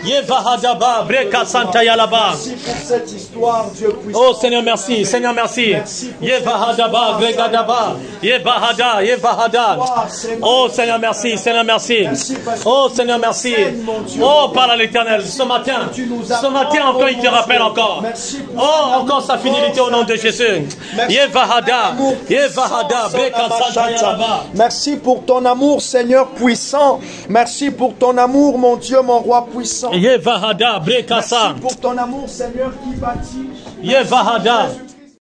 Yevahadaba, Breka Santa Yalaba. Merci pour cette histoire, Dieu puissant. Oh Seigneur, merci. Seigneur, merci. Yevahadaba, Gregadaba. Yevahada, Yevahada. Oh Seigneur, merci. Seigneur, merci. Oh Seigneur, merci. Oh, parle à l'Éternel. Ce matin encore, il te rappelle encore. Oh, encore sa fidélité au nom de Jésus. Yevahada, Yevahada, Breka Santa Yalaba. Merci pour ton amour, Seigneur puissant. Merci pour ton amour, mon Dieu, mon roi puissant. Yevahada, Brekasa. Merci pour ton amour, Seigneur, qui bâtit. Yevahada.